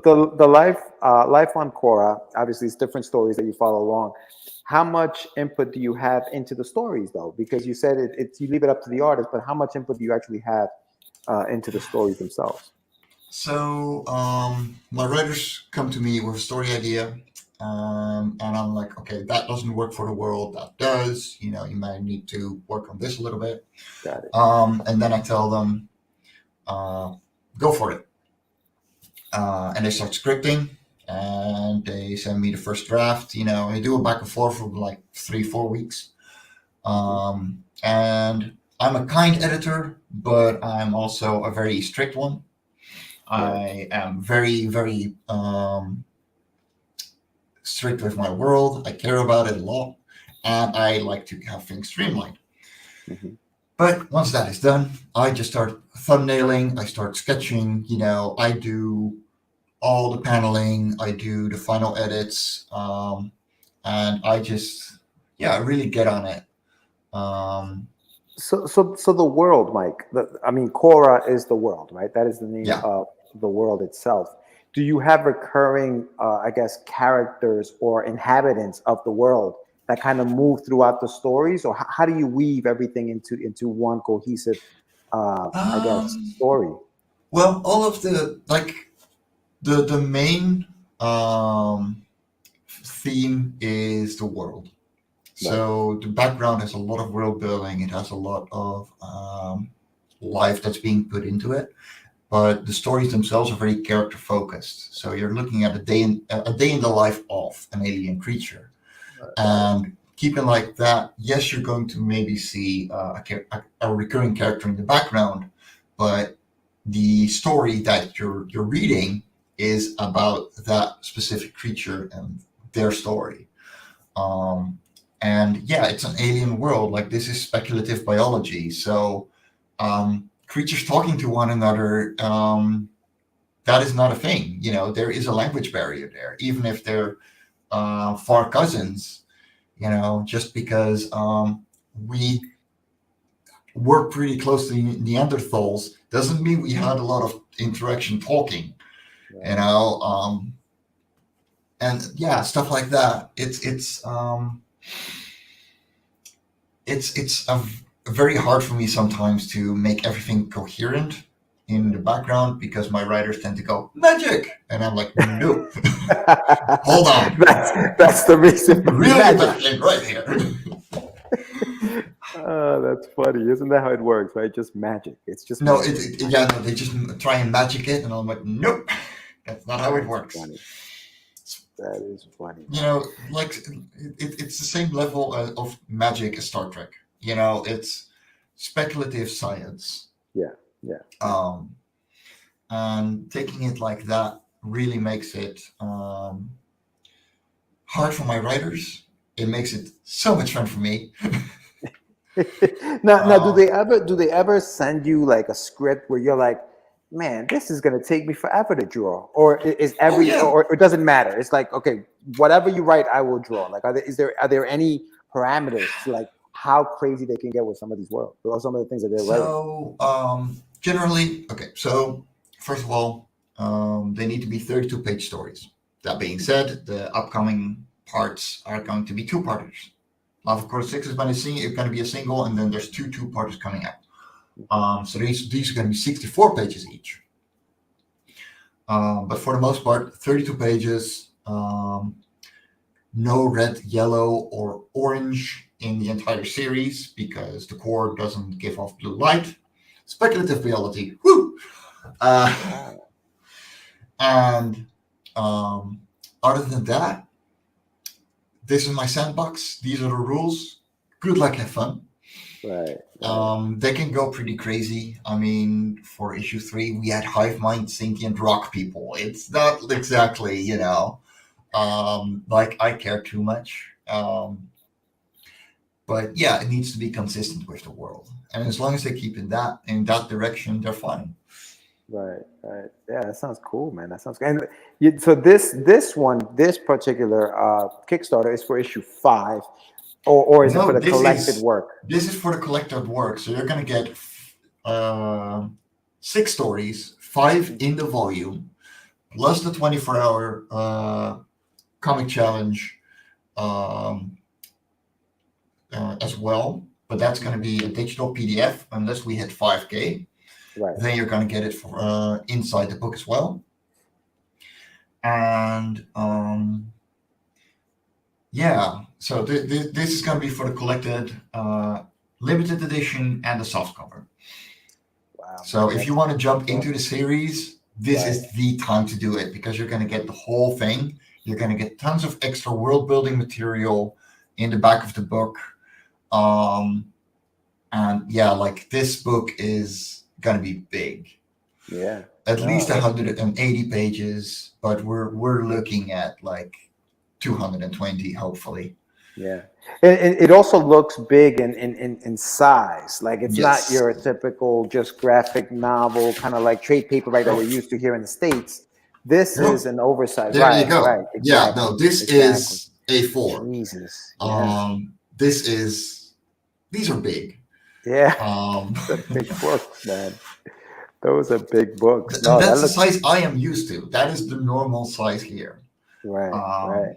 the life on Cora, obviously it's different stories that you follow along. How much input do you have into the stories though? Because you said it's you leave it up to the artist, but how much input do you actually have into the stories themselves? So my writers come to me with a story idea, and I'm like, okay, that doesn't work for the world. That does. You might need to work on this a little bit. Got it. And then I tell them, go for it. And they start scripting, and they send me the first draft. I do a back and forth for like 3-4 weeks. And I'm a kind editor, but I'm also a very strict one. I am very, very strict with my world. I care about it a lot, and I like to have things streamlined. Mm-hmm. But once that is done, I just start thumbnailing. I start sketching. I do all the paneling. I do the final edits, and I just, I really get on it. So the world, Mike. Cora is the world, right? That is the name Yeah. of the world itself. Do you have recurring, I guess, characters or inhabitants of the world that kind of move throughout the stories, or how do you weave everything into one cohesive, I guess, Um, story? well, all of the main theme is the world. Right. So the background has a lot of world building. It has a lot of life that's being put into it. But the stories themselves are very character focused. So you're looking at a day in the life of an alien creature, Right. and keeping like that. Yes, you're going to maybe see a recurring character in the background, but the story that you're reading is about that specific creature and their story. Um, and yeah, it's an alien world. Like this is speculative biology, so creatures talking to one another. That is not a thing. There is a language barrier there, even if they're far cousins. Just because we were pretty close to Neanderthals doesn't mean we had a lot of interaction talking. You know, and yeah, stuff like that. It's very hard for me sometimes to make everything coherent in the background because my writers tend to go magic, and I'm like, no, hold on, That's the reason for really magic. magic right here. Oh, that's funny. Isn't that how it works, right? Just magic. It's just No, magic. yeah, no, they just try and magic it, and I'm like, nope, that's not how it That's works. funny. That is funny. Like it's the same level of magic as Star Trek. It's speculative science. Yeah, yeah. Um, and taking it like that really makes it hard for my writers. It makes it so much fun for me. Now, Uh, do they ever send you like a script where you're like, man, this is gonna take me forever to draw, or is oh every, yeah. or it doesn't matter? It's like, okay, whatever you write, I will draw. Like, are there any parameters to like how crazy they can get with some of these worlds or some of the things that they're writing? So generally, okay. So first of all, they need to be 32-page stories. That being said, the upcoming parts are going to be two-parters. Love of Course 6 is going to be a single, and then there's two-parters coming out. So these are going to be 64 pages each. But for the most part, 32 pages. No red, yellow, or orange in the entire series because the core doesn't give off blue light. Speculative biology. Woo! And other than that, this is my sandbox. These are the rules. Good luck, have fun. Right. They can go pretty crazy. I mean, for issue 3, we had hive mind sentient rock people. It's not exactly, like I care too much. But yeah, it needs to be consistent with the world, and as long as they keep in that direction, they're fine. Right. Yeah, that sounds cool, man. That sounds good. And so this particular Kickstarter is for issue 5, or is it No, for the collected work? this is for the collected work. So you're gonna get 6 stories, 5 in the volume, plus the 24-hour comic challenge as well. But that's going to be a digital PDF unless we hit 5K. Right. Then you're going to get it for, inside the book as well. And yeah, so this is going to be for the collected limited edition and the softcover. Wow. So if you want to jump into the series, this is the time to do it because you're going to get the whole thing. You're going to get tons of extra world building material in the back of the book. And yeah, like this book is going to be big. Yeah. At least 180 pages, but we're looking at like 220, hopefully. Yeah. And it also looks big in size. Like it's Yes. not your typical just graphic novel, kind of like trade paperback that we're used to here in the States. This is an oversized. There you go. Right. Exactly. Yeah, no, this is A4. Jesus. Yeah. These are big. Yeah. Big books, man. Those are big books. And that's the size I am used to. That is the normal size here. Right.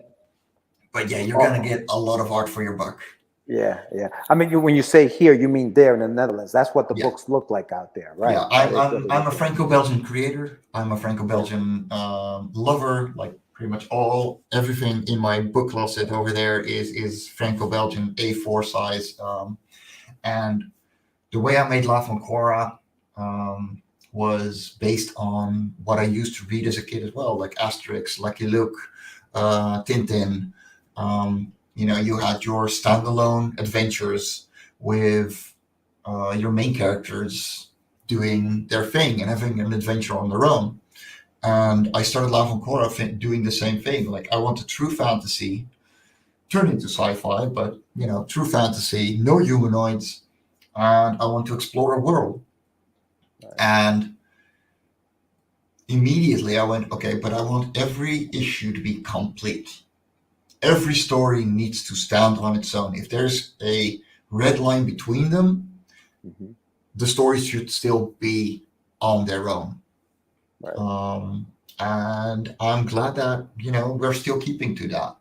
But yeah, you're gonna Oh, get a lot of art for your buck. yeah, yeah. I mean, when you say here, you mean there in the Netherlands. That's what the Yeah, books look like out there, yeah. right? That I'm is what I'm they I'm look a like. Franco-Belgian creator. I'm a Yeah, Franco-Belgian lover. Like pretty much everything in my book closet over there is Franco-Belgian A4 size. And the way I made Life on Cora um, was based on what I used to read as a kid as well, like Asterix, Lucky Luke, Tintin. You had your standalone adventures with your main characters doing their thing and having an adventure on their own. And I started Life on Cora doing the same thing. Like I want a true fantasy turned into sci-fi, but true fantasy, no humanoids, and I want to explore a world. right, And immediately I went, okay, but I want every issue to be complete. Every story needs to stand on its own. If there's a red line between them, hmm, the stories should still be on their own. right. Um, and I'm glad that, we're still keeping to that.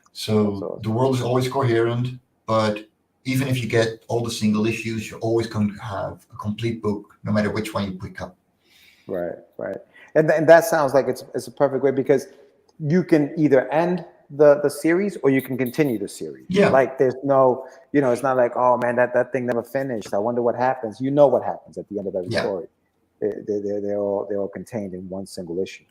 That's So the awesome. world is always coherent, but even if you get all the single issues, you're always going to have a complete book, no matter which one you pick up. Right, right. And that sounds like it's a perfect way because you can either end the series or you can continue the series. Yeah, Like there's no, it's not like, oh man, that thing never finished. I wonder what happens. You know what happens at the end of every yeah, story. They're all contained in one single issue,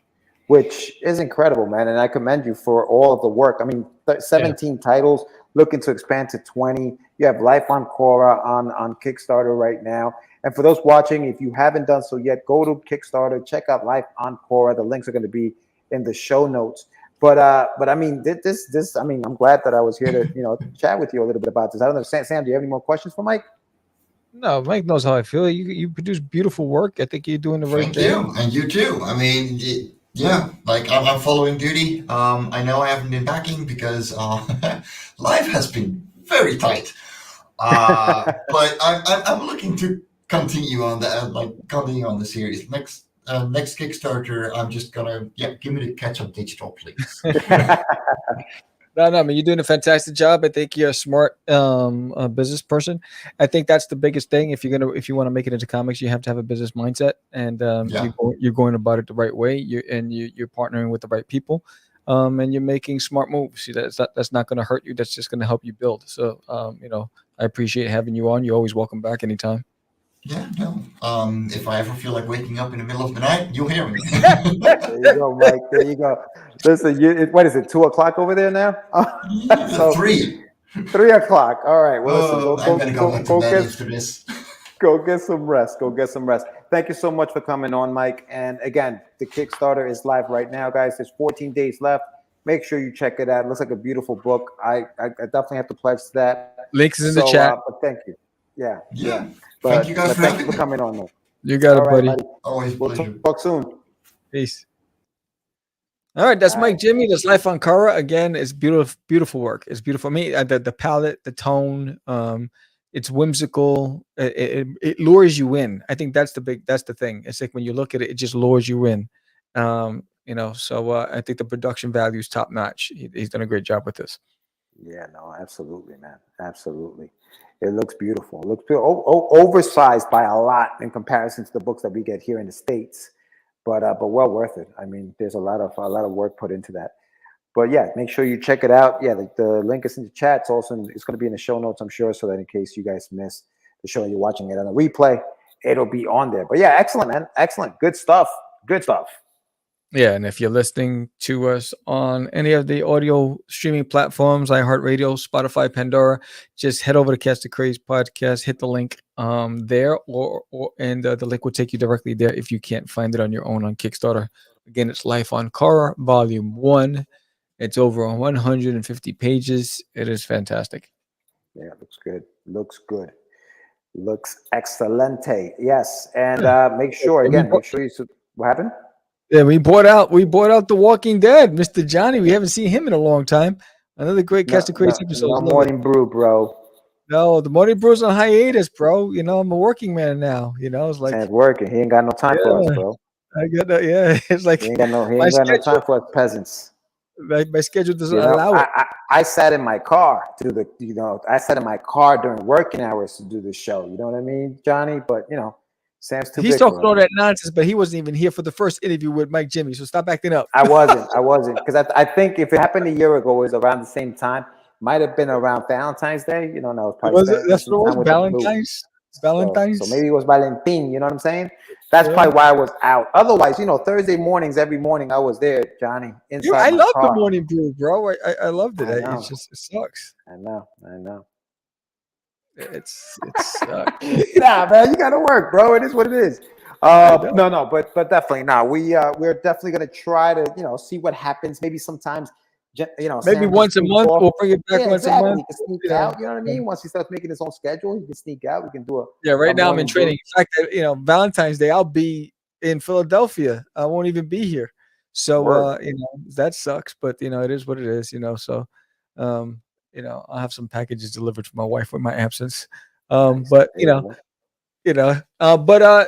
which is incredible, man. And I commend you for all of the work. I mean, Yeah. 17 titles, looking to expand to 20. You have Life on Cora on Kickstarter right now. And for those watching, if you haven't done so yet, go to Kickstarter, check out Life on Cora. The links are going to be in the show notes. But I mean, this. I mean, I'm glad that I was here to chat with you a little bit about this. I don't know, Sam. Do you have any more questions for Mike? No, Mike knows how I feel. You produce beautiful work. I think you're doing the right thank thing. you, and you too. I mean, yeah, like I'm following duty. I know I haven't been backing because life has been very tight. But I'm looking to continue on that, like continue on the series. Next Kickstarter, I'm just gonna give me the catch up digital, please. No, no, I mean you're doing a fantastic job. I think you're a smart business person. I think that's the biggest thing. If you want to make it into comics, you have to have a business mindset, and Yeah, you're going about it the right way. You're partnering with the right people, and you're making smart moves. That's not going to hurt you. That's just going to help you build. So I appreciate having you on. You're always welcome back anytime. yeah, no. If I ever feel like waking up in the middle of the night, you'll hear me. There you go, Mike. There you go. Listen, what is it? 2 o'clock over there now? So Three. 3 o'clock. All right. Well, listen. Oh, Go I'm go gonna go go back to go bed get after this. go get some rest. Go get some rest. Thank you so much for coming on, Mike. And again, the Kickstarter is live right now, guys. There's 14 days left. Make sure you check it out. It looks like a beautiful book. I definitely have to pledge to that. Links is in the So, chat. but thank you. Yeah, yeah. Yeah, thank you guys But for thank you having for me. coming on, Mike. You got All it, right, buddy. buddy. Always a We'll pleasure. talk soon. Peace. All right, that's All Mike right. Jimmy. That's Life on Kara. Again, it's beautiful, beautiful work. It's beautiful. I mean, the palette, the tone, it's whimsical. It lures you in. I think that's the thing. It's like when you look at it, it just lures you in. So I think the production value is top notch. He's done a great job with this. Yeah, no, absolutely, man. Absolutely. It looks beautiful. It looks oversized by a lot in comparison to the books that we get here in the States. But well worth it. I mean, there's a lot of work put into that. But yeah, make sure you check it out. Yeah, the link is in the chat. It's going to be in the show notes, I'm sure, so that in case you guys miss the show and you're watching it on a replay, it'll be on there. But yeah, excellent, man. Excellent. Good stuff. Good stuff. Yeah, and if you're listening to us on any of the audio streaming platforms, iHeartRadio, Spotify, Pandora, just head over to Catch the Craze podcast, hit the link there, and the link will take you directly there if you can't find it on your own on Kickstarter. Again, it's Life on Cora, Volume 1. It's over on 150 pages. It is fantastic. Yeah, looks good. Looks good. Looks excelente. Yes. And Yeah. make sure you, what happened? Yeah, we bought out The Walking Dead, Mr. Johnny. We haven't seen him in a long time. Another great No, Catch the no, Craze episode. no Love it. morning brew, bro. No, the Morning Brew's on hiatus, bro. I'm a working man now. It's Man's like, working. He ain't got no time for us, yeah, bro. I get that. Yeah, it's He like ain't got no he my ain't got no schedule. time for us peasants. My schedule doesn't You know, allow it. I sat in my car to the, I sat in my car during working hours to do the show. You know what I mean, Johnny? But Sam's too He's big talking for all him. that nonsense, but he wasn't even here for the first interview with Mike Jimmy. So stop acting up. I wasn't, because I think if it happened a year ago, it was around the same time. Might have been around Valentine's Day. No, it was probably Was it? spending That's some what it was. time with the blue. Valentine's. So Valentine's. maybe it was Valentin. You know what I'm saying? That's Yeah. probably why I was out. Otherwise, Thursday mornings, every morning, I was there, Johnny, I inside my love the car. morning brew, bro. I loved it. I It's know. just it sucks. I know. It sucks. Nah, man, you gotta work, bro. It is what it is. I know. No, but definitely, we're definitely gonna try to see what happens. Maybe sometimes, Maybe Sam can once a sneak month off. we'll bring it back Yeah, once a exactly. month. He can sneak You know. out. You know what I mean? Once he starts making his own schedule, he can sneak out. We can do Yeah, a right now I'm in morning brew. training. In fact, Valentine's Day I'll be in Philadelphia. I won't even be here. So Word. that sucks, but it is what it is, So I'll have some packages delivered for my wife with my absence. Nice. But There you go.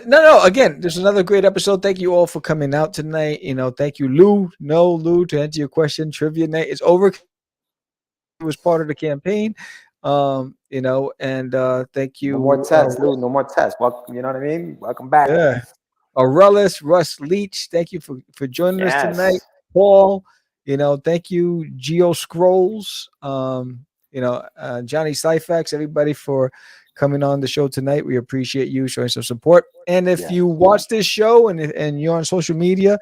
no, again, there's another great episode. Thank you all for coming out tonight. Thank you, Lou. No, Lou, to answer your question, trivia night is over. It was part of the campaign. And thank No more you, tests, Lou. No more tests. Welcome, you know what I mean? Welcome back. yeah, Aurelius, Russ Leach, thank you for joining us tonight. Yes. Paul, thank you, Geo Scrolls, Johnny Syfax, everybody for coming on the show tonight. We appreciate you showing some support. And if you watch this show and you're on social media,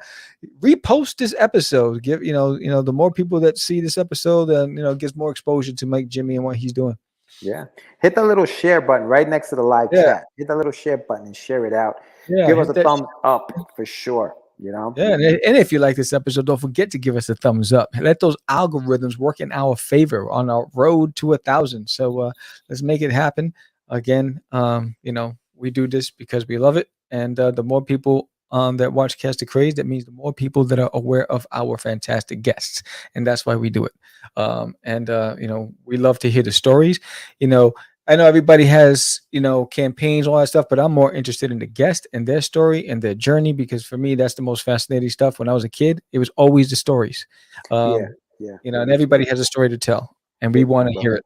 repost this episode. Give the more people that see this episode, then gets more exposure to Mike Jimmy and what he's doing. Yeah. Hit the little share button right next to the live chat. Hit the little share button and share it out. Yeah, give us a thumbs up for sure. Yeah, and if you like this episode, don't forget to give us a thumbs up. Let those algorithms work in our favor on our road to 1,000. So let's make it happen. Again, we do this because we love it, and the more people that watch Cast the Craze, that means the more people that are aware of our fantastic guests, and that's why we do it. We love to hear the stories. I know everybody has, campaigns, all that stuff, but I'm more interested in the guest and their story and their journey, because for me, that's the most fascinating stuff. When I was a kid, it was always the stories. And everybody has a story to tell, and we want to hear it.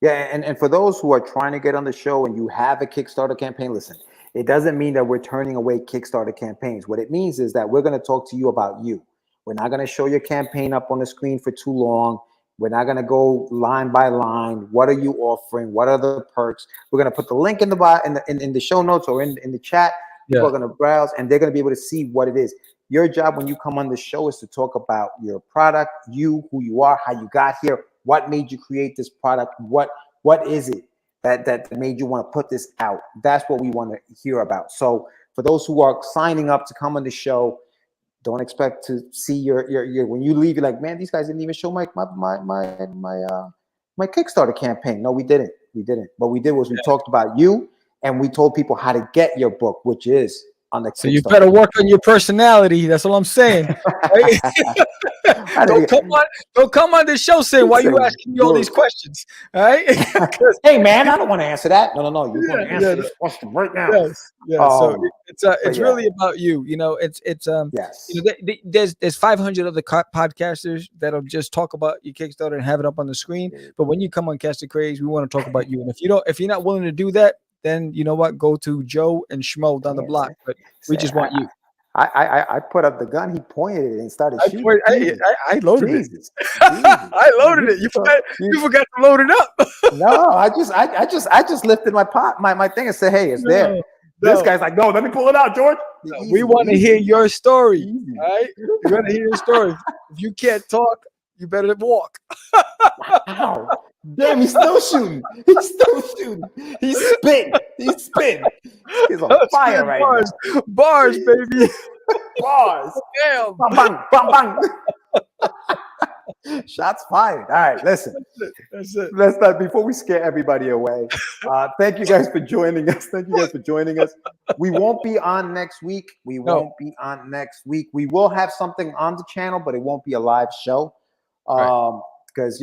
Yeah, and for those who are trying to get on the show and you have a Kickstarter campaign, listen, it doesn't mean that we're turning away Kickstarter campaigns. What it means is that we're going to talk to you about you. We're not going to show your campaign up on the screen for too long. We're not going to go line by line. What are you offering? What are the perks? We're going to put the link in the show notes or in the chat. People are going to browse and they're going to be able to see what it is. Your job when you come on the show is to talk about your product, who you are, how you got here, what made you create this product, what is it that made you want to put this out. That's what we want to hear about. So for those who are signing up to come on the show, don't expect to see your when you leave, you're like, man, these guys didn't even show my Kickstarter campaign. No, we didn't. What we did was we talked about you and we told people how to get your book, which is on the Kickstarter. So you better work on your personality. That's all I'm saying. Right? Don't come on this show saying, why are you asking me all these questions? All right? Hey man, I don't want to answer that. No. You're going to answer this question right now. So it's really about you. There's 500 other podcasters that'll just talk about your Kickstarter and have it up on the screen. But when you come on Cast the Craze, we want to talk about you. And if you're not willing to do that, then you know what? Go to Joe and Schmo down the block. But we just want you. I put up the gun. He pointed it and started shooting. I loaded it. I loaded it. You forgot to load it up. No, I just lifted my thing and said, "Hey, it's there." This guy's like, "No, let me pull it out, George." We want to hear your story. All right, we want to hear your story. If you can't talk, you better walk. Wow. Damn, he's still shooting. He's spitting. He's on fire right now. Bars, baby. Bars. Damn. Bang, bang, bang. Shots fired. All right, listen. That's it. Let's not, before we scare everybody away. Thank you guys for joining us. We won't be on next week. We will have something on the channel, but it won't be a live show. Because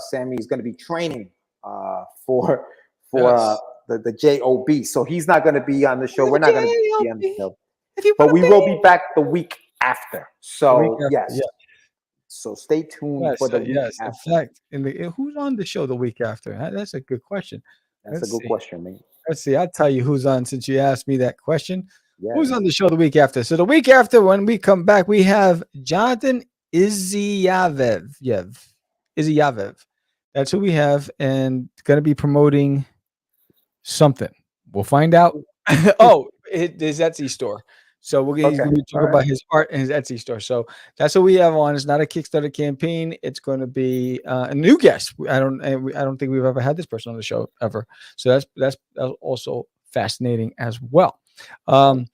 Sammy is going to be training for the JOB, so he's not going to be on the show. We're not going to be on the show, but we will be back the week after. So yes, So stay tuned Yes, for the week yes. In after. fact, who's on the show the week after? That's a good question. That's a Let's good see. question, man. Let's see. I'll tell you who's on since you asked me that question. Who's Yeah. on the show the week after? So the week after, when we come back, we have Jonathan Izyavev. That's who we have, and going to be promoting something. We'll find out. His Etsy store. So he's Okay. going to be talking about his art and his Etsy store. So that's what we have on. It's not a Kickstarter campaign. It's going to be a new guest. I don't think we've ever had this person on the show ever. So that's also fascinating as well. Dope.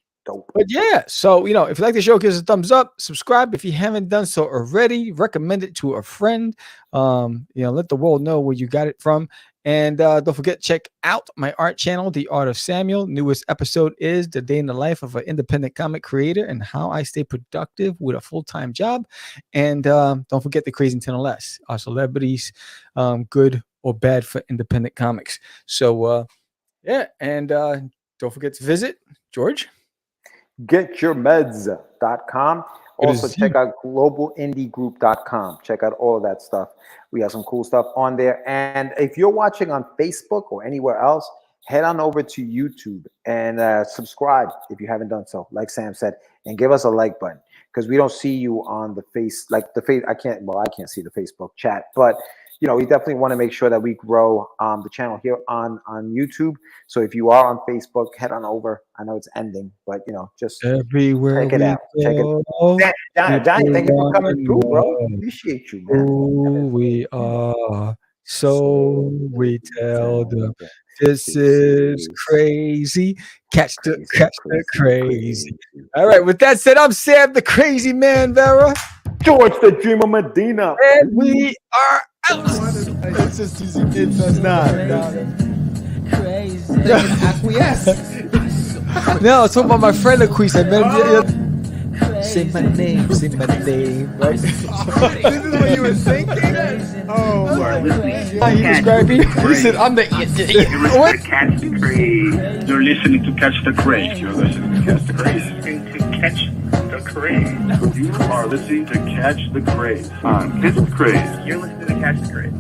But yeah, so if you like the show, give us a thumbs up, subscribe if you haven't done so already, recommend it to a friend. Let the world know where you got it from. And don't forget, check out my art channel, The Art of Samuel. Newest episode is the day in the life of an independent comic creator and how I stay productive with a full-time job. And don't forget the Crazy 10 or Less, our celebrities, good or bad for independent comics. So and don't forget to visit George. GetYourMeds.com. Also, check out globalindiegroup.com. Check out all of that stuff. We have some cool stuff on there. And if you're watching on Facebook or anywhere else, head on over to YouTube and subscribe if you haven't done so, like Sam said, and give us a like button, because we don't see you on the I can't see the Facebook chat, but we definitely want to make sure that we grow the channel here on YouTube. So if you are on Facebook, head on over. I know it's ending, but just everywhere check it out. Check it. Johnny, thank you for coming through, bro. Appreciate you, man. Who we are, so we tell them this is crazy. Catch the crazy. All right, with that said, I'm Sam the Crazy Man Vera. George the Dreamer Medina. And we are out. It's just easy. It's not. No, it's talking about my friend Acquise. I met him. Say my name, right? This is what you were thinking? Oh, my. He described me. He said, I'm the what? Catch the Craze. You're listening to Catch the Craze. You're listening to Catch the Craze. Catch the Craze. You are listening to Catch the Craze. Catch the Craze. You're listening to Catch the Craze.